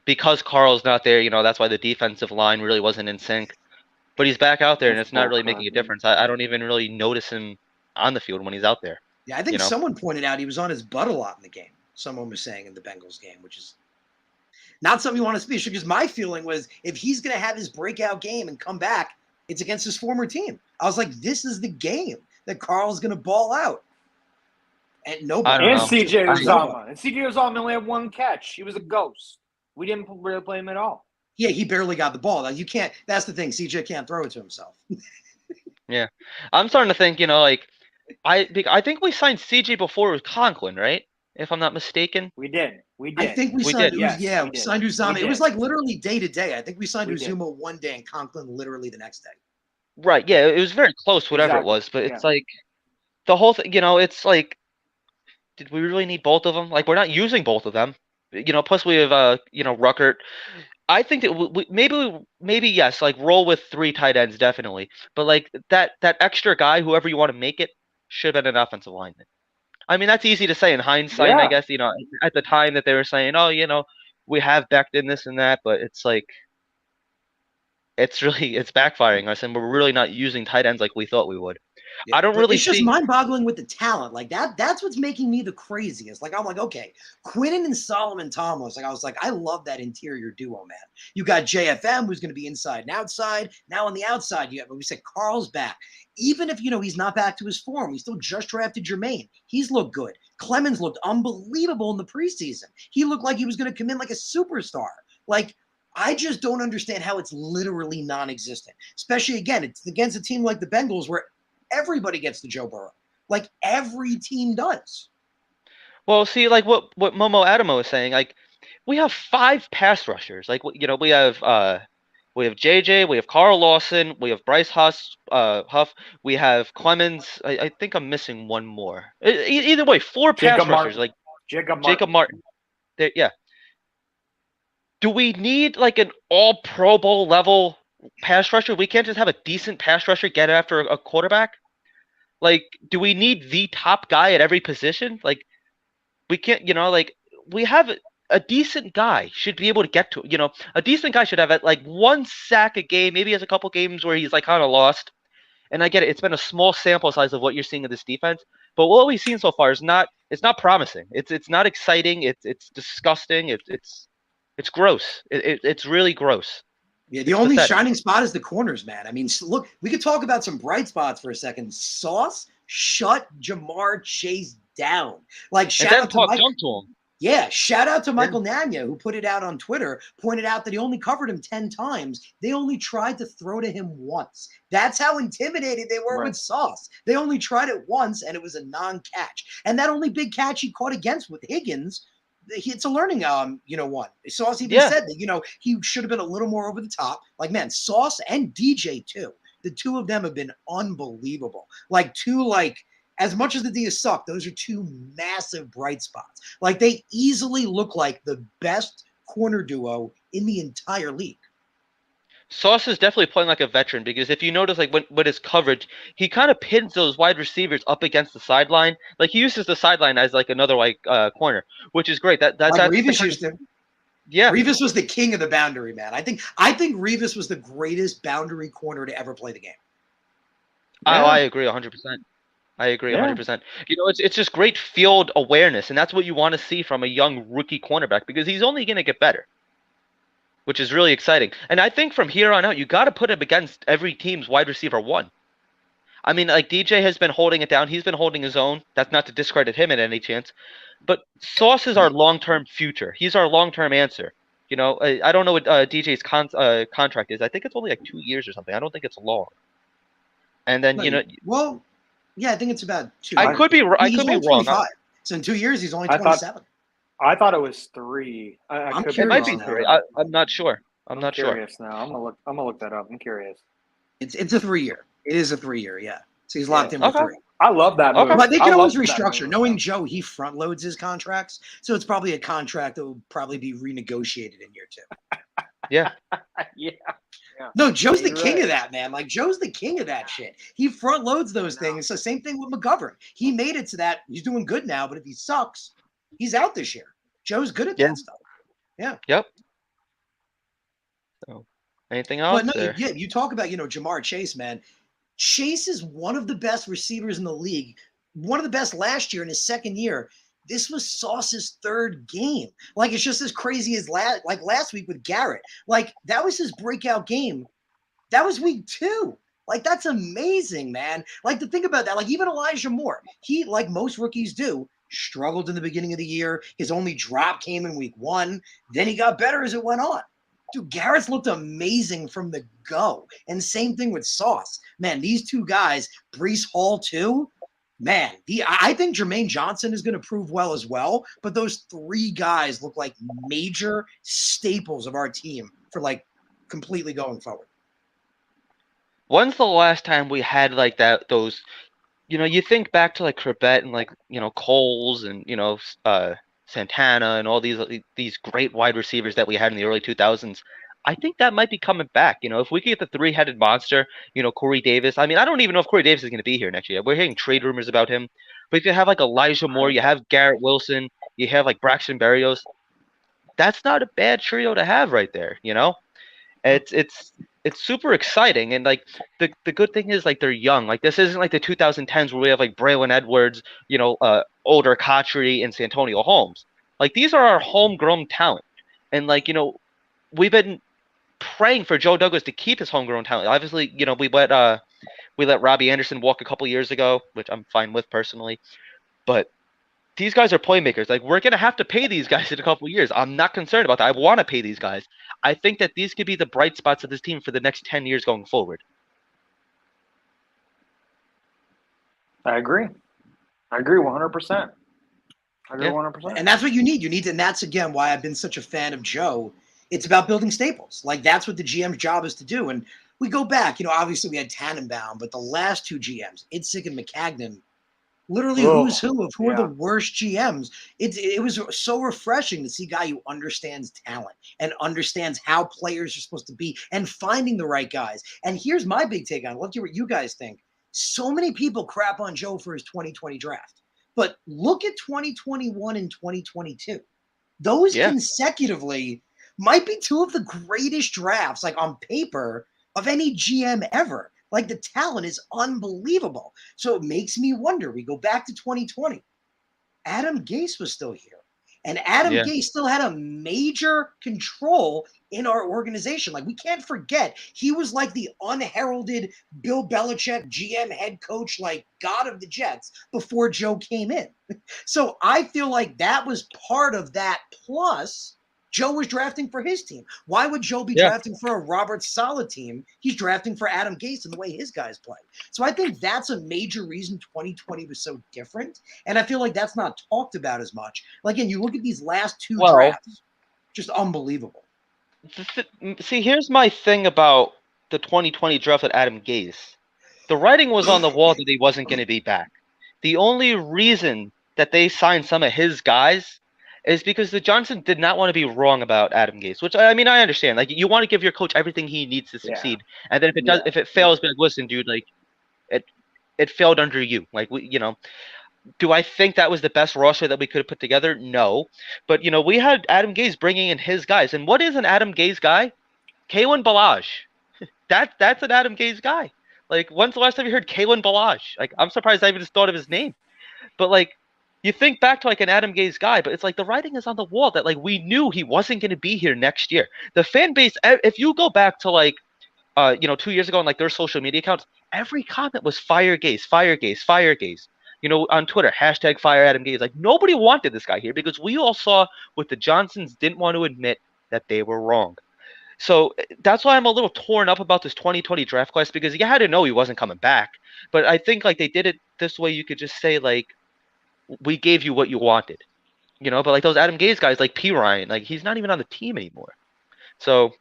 because Carl's not there, that's why the defensive line really wasn't in sync. But he's back out there, and it's not really making a difference. I don't even really notice him on the field when he's out there. Yeah, I think someone pointed out he was on his butt a lot in the game. Someone was saying in the Bengals game, which is not something you want to speak to, because my feeling was if he's going to have his breakout game and come back, it's against his former team. I was like, this is the game that Carl's going to ball out. And nobody. And CJ Uzomah. And CJ Uzomah only had 1 catch. He was a ghost. We didn't really play him at all. Yeah, he barely got the ball. You can't. That's the thing. CJ can't throw it to himself. Yeah, I'm starting to think. I think we signed CJ before with Conklin, right? If I'm not mistaken. We did. I think we signed. We signed Uzomah. It was like literally day to day. I think we signed Uzomah one day and Conklin literally the next day. Right. Yeah, it was very close, whatever it was. But it's like the whole thing. It's like, did we really need both of them? Like, we're not using both of them. Plus we have Ruckert. I think that maybe yes, like roll with 3 tight ends definitely, but like that extra guy, whoever you want to make it, should have been an offensive lineman. I mean, that's easy to say in hindsight, I guess. At the time that they were saying, oh, we have Becton this and that, but it's like it's backfiring us, and we're really not using tight ends like we thought we would. Yeah, I don't really It's just mind-boggling with the talent. Like that's what's making me the craziest. Like I'm like, okay, Quinnen and Solomon Thomas. Like I was like, I love that interior duo, man. You got JFM who's going to be inside and outside. Now on the outside, we said Carl's back. Even if he's not back to his form, we still just drafted Jermaine. He's looked good. Clemens looked unbelievable in the preseason. He looked like he was going to come in like a superstar. Like I just don't understand how it's literally non-existent. Especially again, it's against a team like the Bengals where everybody gets to Joe Burrow. Like every team does. Well, see, like what Momo Adamo is saying, like we have 5 pass rushers. Like we have JJ, we have Carl Lawson, we have Bryce Huff, we have Clemens. I think I'm missing one more. Either way, 4 pass rushers. Like Jacob Martin. Yeah. Do we need like an all Pro Bowl level pass rusher? We can't just have a decent pass rusher get after a quarterback. Like, do we need the top guy at every position? Like, we can't. Like we have a decent guy should be able to get to. A decent guy should have like 1 sack a game. Maybe he has a couple games where he's like kind of lost. And I get it. It's been a small sample size of what you're seeing in this defense, but what we've seen so far is not. It's not promising. It's not exciting. It's disgusting. It's gross. It's really gross. Yeah, the only shining spot is the corners, man. I mean, look, we could talk about some bright spots for a second. Sauce shut Jamar Chase down. Like, shout out to Mike. Dunk to him. Yeah, shout out to Michael Nanya, who put it out on Twitter, pointed out that he only covered him 10 times. They only tried to throw to him once. That's how intimidated they were with Sauce. They only tried it once, and it was a non-catch. And that only big catch he caught against with Higgins, it's a learning, one. Sauce even said that, he should have been a little more over the top. Like, man, Sauce and DJ, too. The two of them have been unbelievable. As much as the Diaz suck, those are two massive bright spots. Like, they easily look like the best corner duo in the entire league. Sauce is definitely playing like a veteran because if you notice, like, when his coverage, he kind of pins those wide receivers up against the sideline. Like, he uses the sideline as, like, another, corner, which is great. That's Revis used to. Yeah. Revis was the king of the boundary, man. I think Revis was the greatest boundary corner to ever play the game. Yeah. I agree 100%. I agree 100%. It's just great field awareness, and that's what you want to see from a young rookie cornerback because he's only going to get better, which is really exciting. And I think from here on out, you got to put him against every team's wide receiver one. I mean, like, DJ has been holding it down. He's been holding his own. That's not to discredit him at any chance. But Sauce is our long-term future. He's our long-term answer. I don't know what DJ's contract is. I think it's only like 2 years or something. I don't think it's long. And then, Well, yeah, I think it's about 2. I could be wrong. 25. So in 2 years, he's only 27. I thought it was 3. It might be 3. I'm not sure. I'm not curious now. I'm gonna look that up. I'm curious. It's a 3-year. It is a 3-year. Yeah. So he's locked in for 3. I love that move. But they can always restructure. Knowing Joe, he front loads his contracts, so it's probably a contract that will probably be renegotiated in year 2. Yeah. Yeah. No, Joe's the king of that, man. Like, Joe's the king of that shit. He front loads those things. So same thing with McGovern. He made it to that. He's doing good now, but if he sucks, he's out this year. Joe's good at that stuff. Yeah. Yep. So, anything else? But no, you talk about, Jamar Chase, man. Chase is one of the best receivers in the league. One of the best last year in his second year. This was Sauce's 3rd game. Like, it's just as crazy as last week with Garrett. Like, that was his breakout game. That was week 2. Like, that's amazing, man. Like, to think about that, like, even Elijah Moore, he, like most rookies do, struggled in the beginning of the year. His only drop came in week 1. Then he got better as it went on. Dude, Garrett's looked amazing from the go. And same thing with Sauce. Man, these two guys, Breece Hall too, man, I think Jermaine Johnson is going to prove well as well. But those 3 guys look like major staples of our team for, like, completely going forward. When's the last time we had, like, those, you think back to, like, Corbett and, like, Coles and, Santana and all these great wide receivers that we had in the early 2000s. I think that might be coming back. If we could get the 3-headed monster, Corey Davis. I mean, I don't even know if Corey Davis is going to be here next year. We're hearing trade rumors about him. But if you have, like, Elijah Moore, you have Garrett Wilson, you have, like, Braxton Berrios. That's not a bad trio to have right there, It's super exciting, and, like, the good thing is, like, they're young. Like, this isn't like the 2010s where we have, like, Braylon Edwards, older Cotchery and Santonio Holmes. Like, these are our homegrown talent, and, like, we've been praying for Joe Douglas to keep his homegrown talent. Obviously, we let Robbie Anderson walk a couple years ago, which I'm fine with personally, but these guys are playmakers. Like, we're going to have to pay these guys in a couple of years. I'm not concerned about that. I want to pay these guys. I think that these could be the bright spots of this team for the next 10 years going forward. I agree 100%. I agree 100%. And that's what you need. And that's, again, why I've been such a fan of Joe. It's about building staples. Like, that's what the GM's job is to do. And we go back, obviously we had Tannenbaum, but the last 2 GMs, Itzik and McCagnon, literally who's who of who are the worst GMs. It was so refreshing to see a guy who understands talent and understands how players are supposed to be and finding the right guys. And here's my big take on it. Let's hear what you guys think. So many people crap on Joe for his 2020 draft. But look at 2021 and 2022. Those consecutively might be 2 of the greatest drafts, like, on paper, of any GM ever. Like, the talent is unbelievable. So it makes me wonder. We go back to 2020. Adam Gase was still here. And Adam Yeah. Gase still had a major control in our organization. Like, we can't forget, he was like the unheralded Bill Belichick GM head coach, like god of the Jets before Joe came in. So I feel like that was part of that. Plus, Joe was drafting for his team. Why would Joe be drafting for a Robert Saleh team? He's drafting for Adam Gase and the way his guys play. So I think that's a major reason 2020 was so different. And I feel like that's not talked about as much. Like, again, you look at these last two drafts, just unbelievable. See, here's my thing about the 2020 draft with Adam Gase. The writing was on the wall that he wasn't going to be back. The only reason that they signed some of his guys is because the Johnson did not want to be wrong about Adam Gase, which I mean I understand. Like, you want to give your coach everything he needs to succeed, and then if it fails, be like, listen, dude, like it failed under you. Like, do I think that was the best roster that we could have put together? No, but we had Adam Gase bringing in his guys, and what is an Adam Gase guy? Kalen Balaj. That's an Adam Gase guy. Like, when's the last time you heard Kalen Balaj? Like, I'm surprised I even just thought of his name. But like, you think back to like an Adam Gase guy, but it's like the writing is on the wall that like we knew he wasn't going to be here next year. The fan base, if you go back to like, 2 years ago on like their social media accounts, every comment was fire Gase, fire Gase, fire Gase. On Twitter, hashtag fire Adam Gase. Like, nobody wanted this guy here because we all saw what the Johnsons didn't want to admit that they were wrong. So that's why I'm a little torn up about this 2020 draft class, because you had to know he wasn't coming back. But I think like they did it this way. You could just say like, we gave you what you wanted, but like those Adam Gase guys, like P. Ryan, like he's not even on the team anymore. So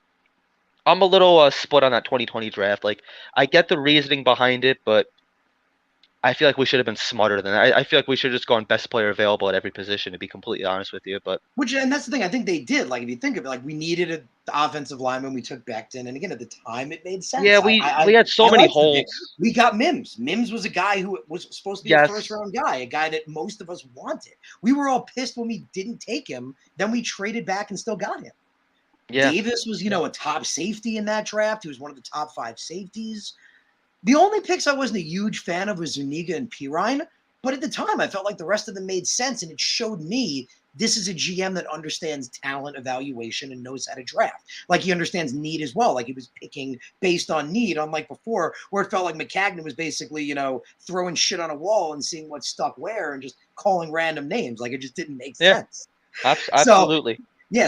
I'm a little split on that 2020 draft. Like, I get the reasoning behind it, but I feel like we should have been smarter than that. I feel like we should have just gone best player available at every position, to be completely honest with you. But and that's the thing. I think they did. Like, if you think of it, like, we needed an offensive lineman. We took Becton, and again, at the time, it made sense. Yeah, we had so many holes. We got Mims. Mims was a guy who was supposed to be a first-round guy, a guy that most of us wanted. We were all pissed when we didn't take him. Then we traded back and still got him. Yeah. Davis was, a top safety in that draft. He was one of the top 5 safeties. The only picks I wasn't a huge fan of was Zuniga and Pirine, but at the time I felt like the rest of them made sense, and it showed me this is a GM that understands talent evaluation and knows how to draft. Like, he understands need as well. Like, he was picking based on need, unlike before where it felt like McCagnon was basically, throwing shit on a wall and seeing what stuck where and just calling random names. Like, it just didn't make sense. Absolutely.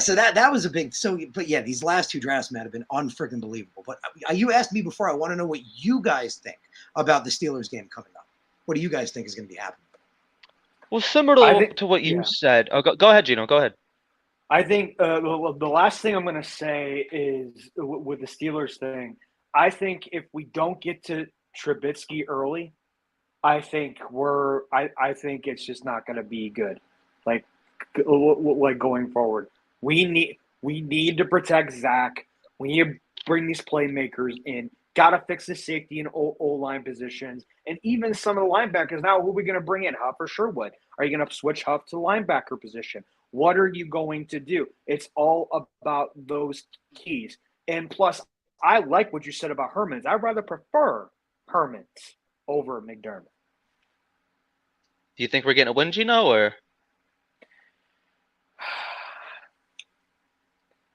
So that was a big. But yeah, these last 2 drafts, man, have been unfreaking believable. But you asked me before. I want to know what you guys think about the Steelers game coming up. What do you guys think is going to be happening? Well, similar to what you said. Oh, go ahead, Gino. Go ahead. I think the last thing I'm going to say is with the Steelers thing. I think if we don't get to Trubisky early, I think I think it's just not going to be good. Like going forward. We need to protect Zach. We need to bring these playmakers in. Got to fix the safety and O-line positions. And even some of the linebackers. Now, who are we going to bring in? Huff or Sherwood? Are you going to switch Huff to linebacker position? What are you going to do? It's all about those keys. And plus, I like what you said about Hermans. I'd rather prefer Hermans over McDermott. Do you think we're getting a win, Gino, or?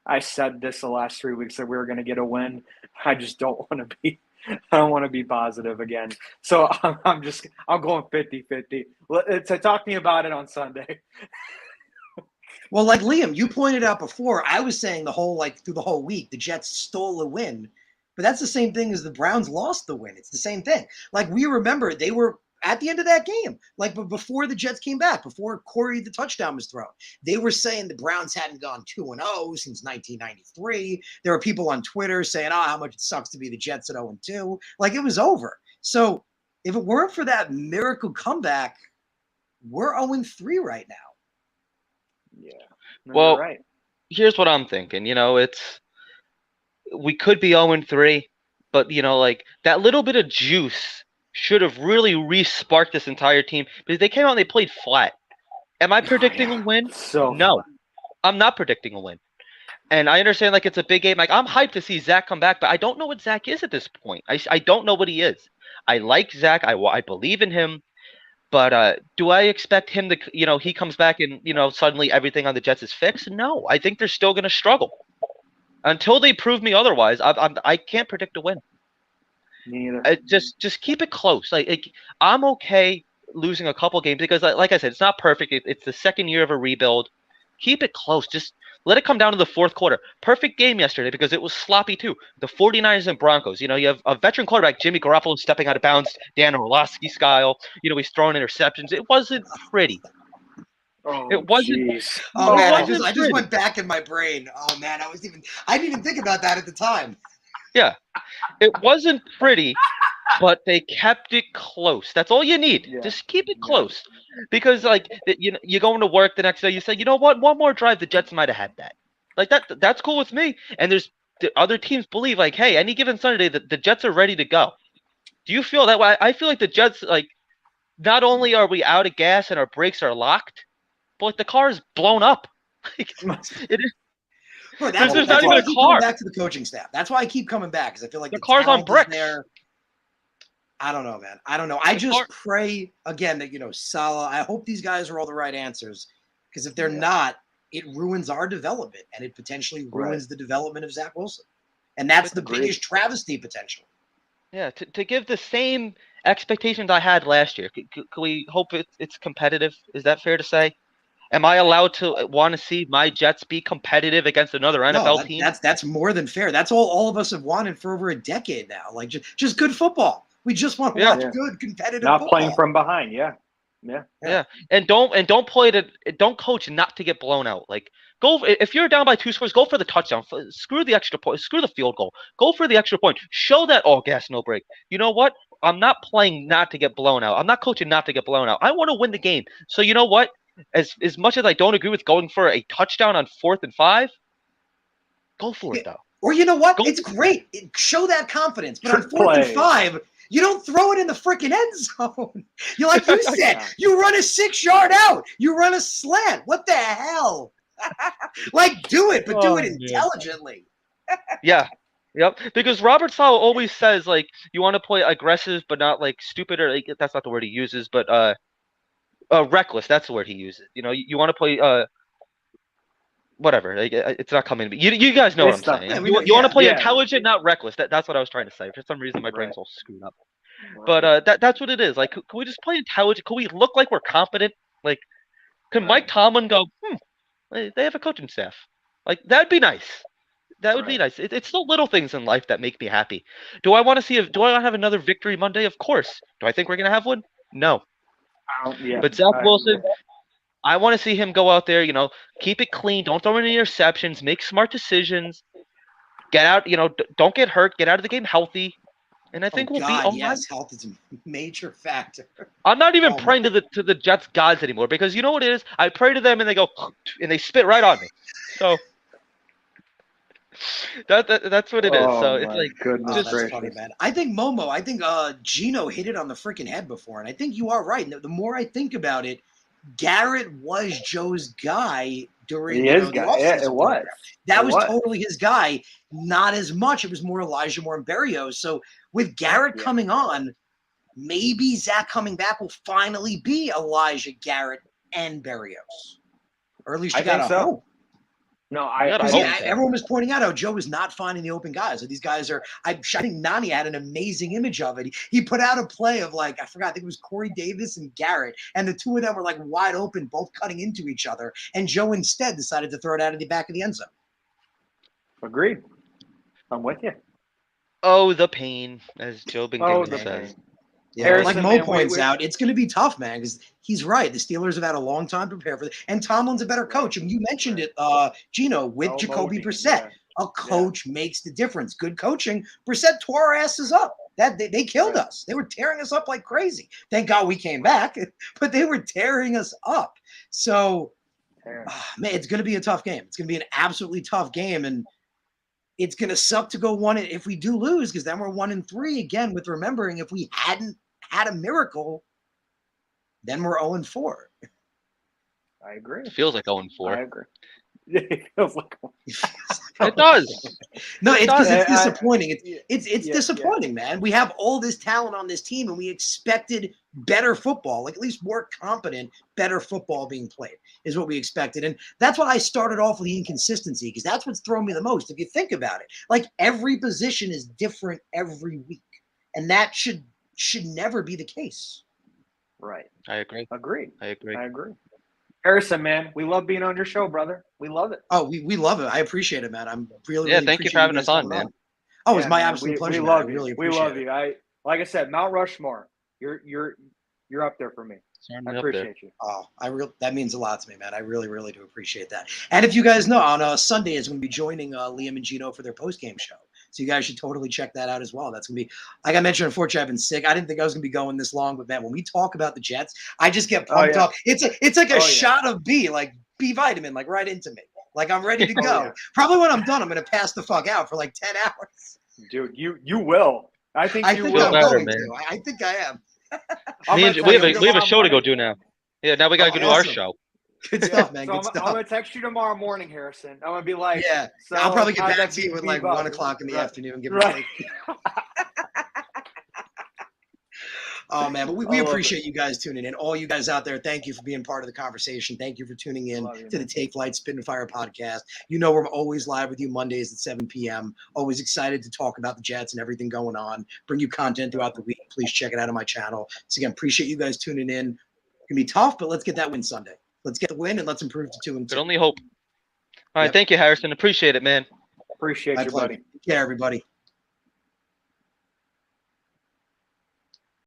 I said this the last 3 weeks that we were going to get a win. I just don't want to be. I don't want to be positive again. So I'm going 50-50. So talk to me about it on Sunday. Well, like Liam, you pointed out before, I was saying through the whole week, the Jets stole a win. But that's the same thing as the Browns lost the win. It's the same thing. Like, we remember they were at the end of that game, like, but before the Jets came back, before Corey the touchdown was thrown, they were saying the Browns hadn't gone 2-0 since 1993. There were people on Twitter saying, how much it sucks to be the Jets at 0-2. Like, it was over. So if it weren't for that miracle comeback, we're 0-3 right now. Yeah. No, well, right. Here's what I'm thinking. We could be 0-3, but like that little bit of juice should have really re-sparked this entire team, because they came out and they played flat. Am I predicting a win? No, I'm not predicting a win. And I understand, like, it's a big game. Like, I'm hyped to see Zach come back, but I don't know what Zach is at this point. I don't know what he is. I like Zach. I believe in him. But do I expect him to, he comes back and, suddenly everything on the Jets is fixed? No, I think they're still going to struggle until they prove me otherwise. I can't predict a win. Me either. Just keep it close. I'm okay losing a couple games because, like I said, it's not perfect. It's the second year of a rebuild. Keep it close. Just let it come down to the fourth quarter. Perfect game yesterday because it was sloppy too. The 49ers and Broncos. You have a veteran quarterback, Jimmy Garoppolo, stepping out of bounds, Dan Orlovsky style. He's throwing interceptions. It wasn't pretty. Oh, It wasn't. jeez. Oh man, I wasn't just went back in my brain. Oh man, I didn't even think about that at the time. Yeah, it wasn't pretty, but they kept it close. That's all you need. Yeah. Just keep it close, because you go into work the next day. You say, you know what? One more drive, the Jets might have had that. That's cool with me. And there's the other teams believe hey, any given Sunday, the Jets are ready to go. Do you feel that way? I feel like the Jets not only are we out of gas and our brakes are locked, but the car is blown up. It is. Bro, There's that's not why even I a keep car. coming back to the coaching staff. That's why I keep coming back, because I feel like The car's on talent is bricks. there. I don't know, man. I don't know. I just pray again that Salah. I hope these guys are all the right answers, because if they're not, it ruins our development, and it potentially ruins the development of Zach Wilson, and that's the biggest travesty potential. Yeah, to give the same expectations I had last year. Can we hope it's competitive? Is that fair to say? Am I allowed to want to see my Jets be competitive against another NFL team? That's more than fair. That's all of us have wanted for over a decade now. Just good football. We just want to watch good competitive not football. playing from behind. Yeah. And don't coach not to get blown out. Go if you're down by 2 scores, go for the touchdown. Screw the extra point. Screw the field goal. Go for the extra point. Show that all gas, no break. You know what? I'm not playing not to get blown out. I'm not coaching not to get blown out. I want to win the game. So you know what? As much as I don't agree with going for a touchdown on 4th and 5, go for it though. Or you know what? It's great. Show that confidence. But on 4th and 5, you don't throw it in the freaking end zone. Like you said, you run a 6-yard out. You run a slant. What the hell? Do it, but do it intelligently. Yeah. Yep. Because Robert Saleh always says you want to play aggressive, but not stupid, or that's not the word he uses, but reckless. That's the word he uses. You want to play whatever. It's not coming to me. You guys know what I'm saying. You want to play intelligent, not reckless. That's what I was trying to say. For some reason, my brain's all screwed up. But that's what it is. Can we just play intelligent? Can we look like we're competent? Can Mike Tomlin go? They have a coaching staff. That'd be nice. That would be nice. It's the little things in life that make me happy. Do I want to see? Do I want to have another victory Monday? Of course. Do I think we're gonna have one? No. But Zach Wilson, I want to see him go out there, keep it clean. Don't throw any interceptions. Make smart decisions. Get out, don't get hurt. Get out of the game healthy. And I think we'll be all right. Yes, health is a major factor. I'm not even praying to the Jets gods anymore, because you know what it is? I pray to them and they go and they spit right on me. So that's what it is. So it's goodness that's gracious. funny, man. I think Gino hit it on the freaking head before, and I think you are right. The more I think about it, Garrett was Joe's guy during the offseason. Yeah, it was. That was totally his guy. Not as much. It was more Elijah Moore and Berrios. So with Garrett coming on, maybe Zach coming back will finally be Elijah, Garrett, and Berrios. Or at least you got to hope. No, everyone was pointing out how Joe was not finding the open guys. So these guys are. I think Nani had an amazing image of it. He put out a play of I forgot. I think it was Corey Davis and Garrett, and the two of them were wide open, both cutting into each other. And Joe instead decided to throw it out of the back of the end zone. Agreed. I'm with you. Oh, the pain, as Joe Binghamton says. Yeah, Harrison, Mo points out, it's going to be tough, man, because he's right. The Steelers have had a long time to prepare for this, and Tomlin's a better coach. And you mentioned it, Gino, with Jacoby Brissett. A coach makes the difference. Good coaching. Brissett tore our asses up. They killed us. They were tearing us up like crazy. Thank God we came back, but they were tearing us up. So, man, it's going to be a tough game. It's going to be an absolutely tough game, and it's going to suck to go one if we do lose, because then we're 1-3 again. With remembering, if we hadn't had a miracle, then we're 0-4. I agree. It feels like 0-4. I agree. It feels like It does. No, it's because it's I- disappointing. It's yeah, disappointing, man. We have all this talent on this team, and we expected better football, like at least more competent, better football being played is what we expected. And that's why I started off with the inconsistency, because that's what's thrown me the most. If you think about it, like every position is different every week, and that should never be the case. right. I agree. Agreed. I agree. I agree. Harrison, man, we love being on your show, brother. We love it. Oh, we love it. I appreciate it, man. I'm really Yeah, really thank you for appreciate having guys us on, coming man. Oh, it's Yeah, my man, absolute pleasure. We man. love I really you. We appreciate love it. you. Like I said, Mount Rushmore. You're up there for me. I appreciate you. Oh, that means a lot to me, man. I really, really do appreciate that. And if you guys know, on Sunday is going to be joining Liam and Gino for their post-game show. So you guys should totally check that out as well. That's going to be, like I mentioned, unfortunately, I've been sick. I didn't think I was going to be going this long, but man, when we talk about the Jets, I just get pumped up. It's like a shot of B vitamin, like right into me. Like I'm ready to go. Probably when I'm done, I'm going to pass the fuck out for like 10 hours. Dude, you will. I think you will. I'm going to. I think I am. We have a show to go do now. Yeah, now we got to go do our show. Good stuff, man. So Good stuff. I'm going to text you tomorrow morning, Harrison. I'm going to be like, yeah. So I'll probably get how'd back that to you at like beat up? 1 o'clock in the afternoon. Give Right. Oh man, but we I love appreciate you guys tuning in. All you guys out there, thank you for being part of the conversation. Thank you for tuning in Love you, to the man. Take Flight Spit and Fire podcast. You know we're always live with you Mondays at 7 p.m. Always excited to talk about the Jets and everything going on. Bring you content throughout the week. Please check it out on my channel. So again, appreciate you guys tuning in. It's gonna be tough, but let's get that win Sunday. Let's get the win and let's improve to 2-2. Could only hope. All right, Yep. thank you, Harrison. Appreciate it, man. Appreciate My you, pleasure. buddy. Take care, everybody.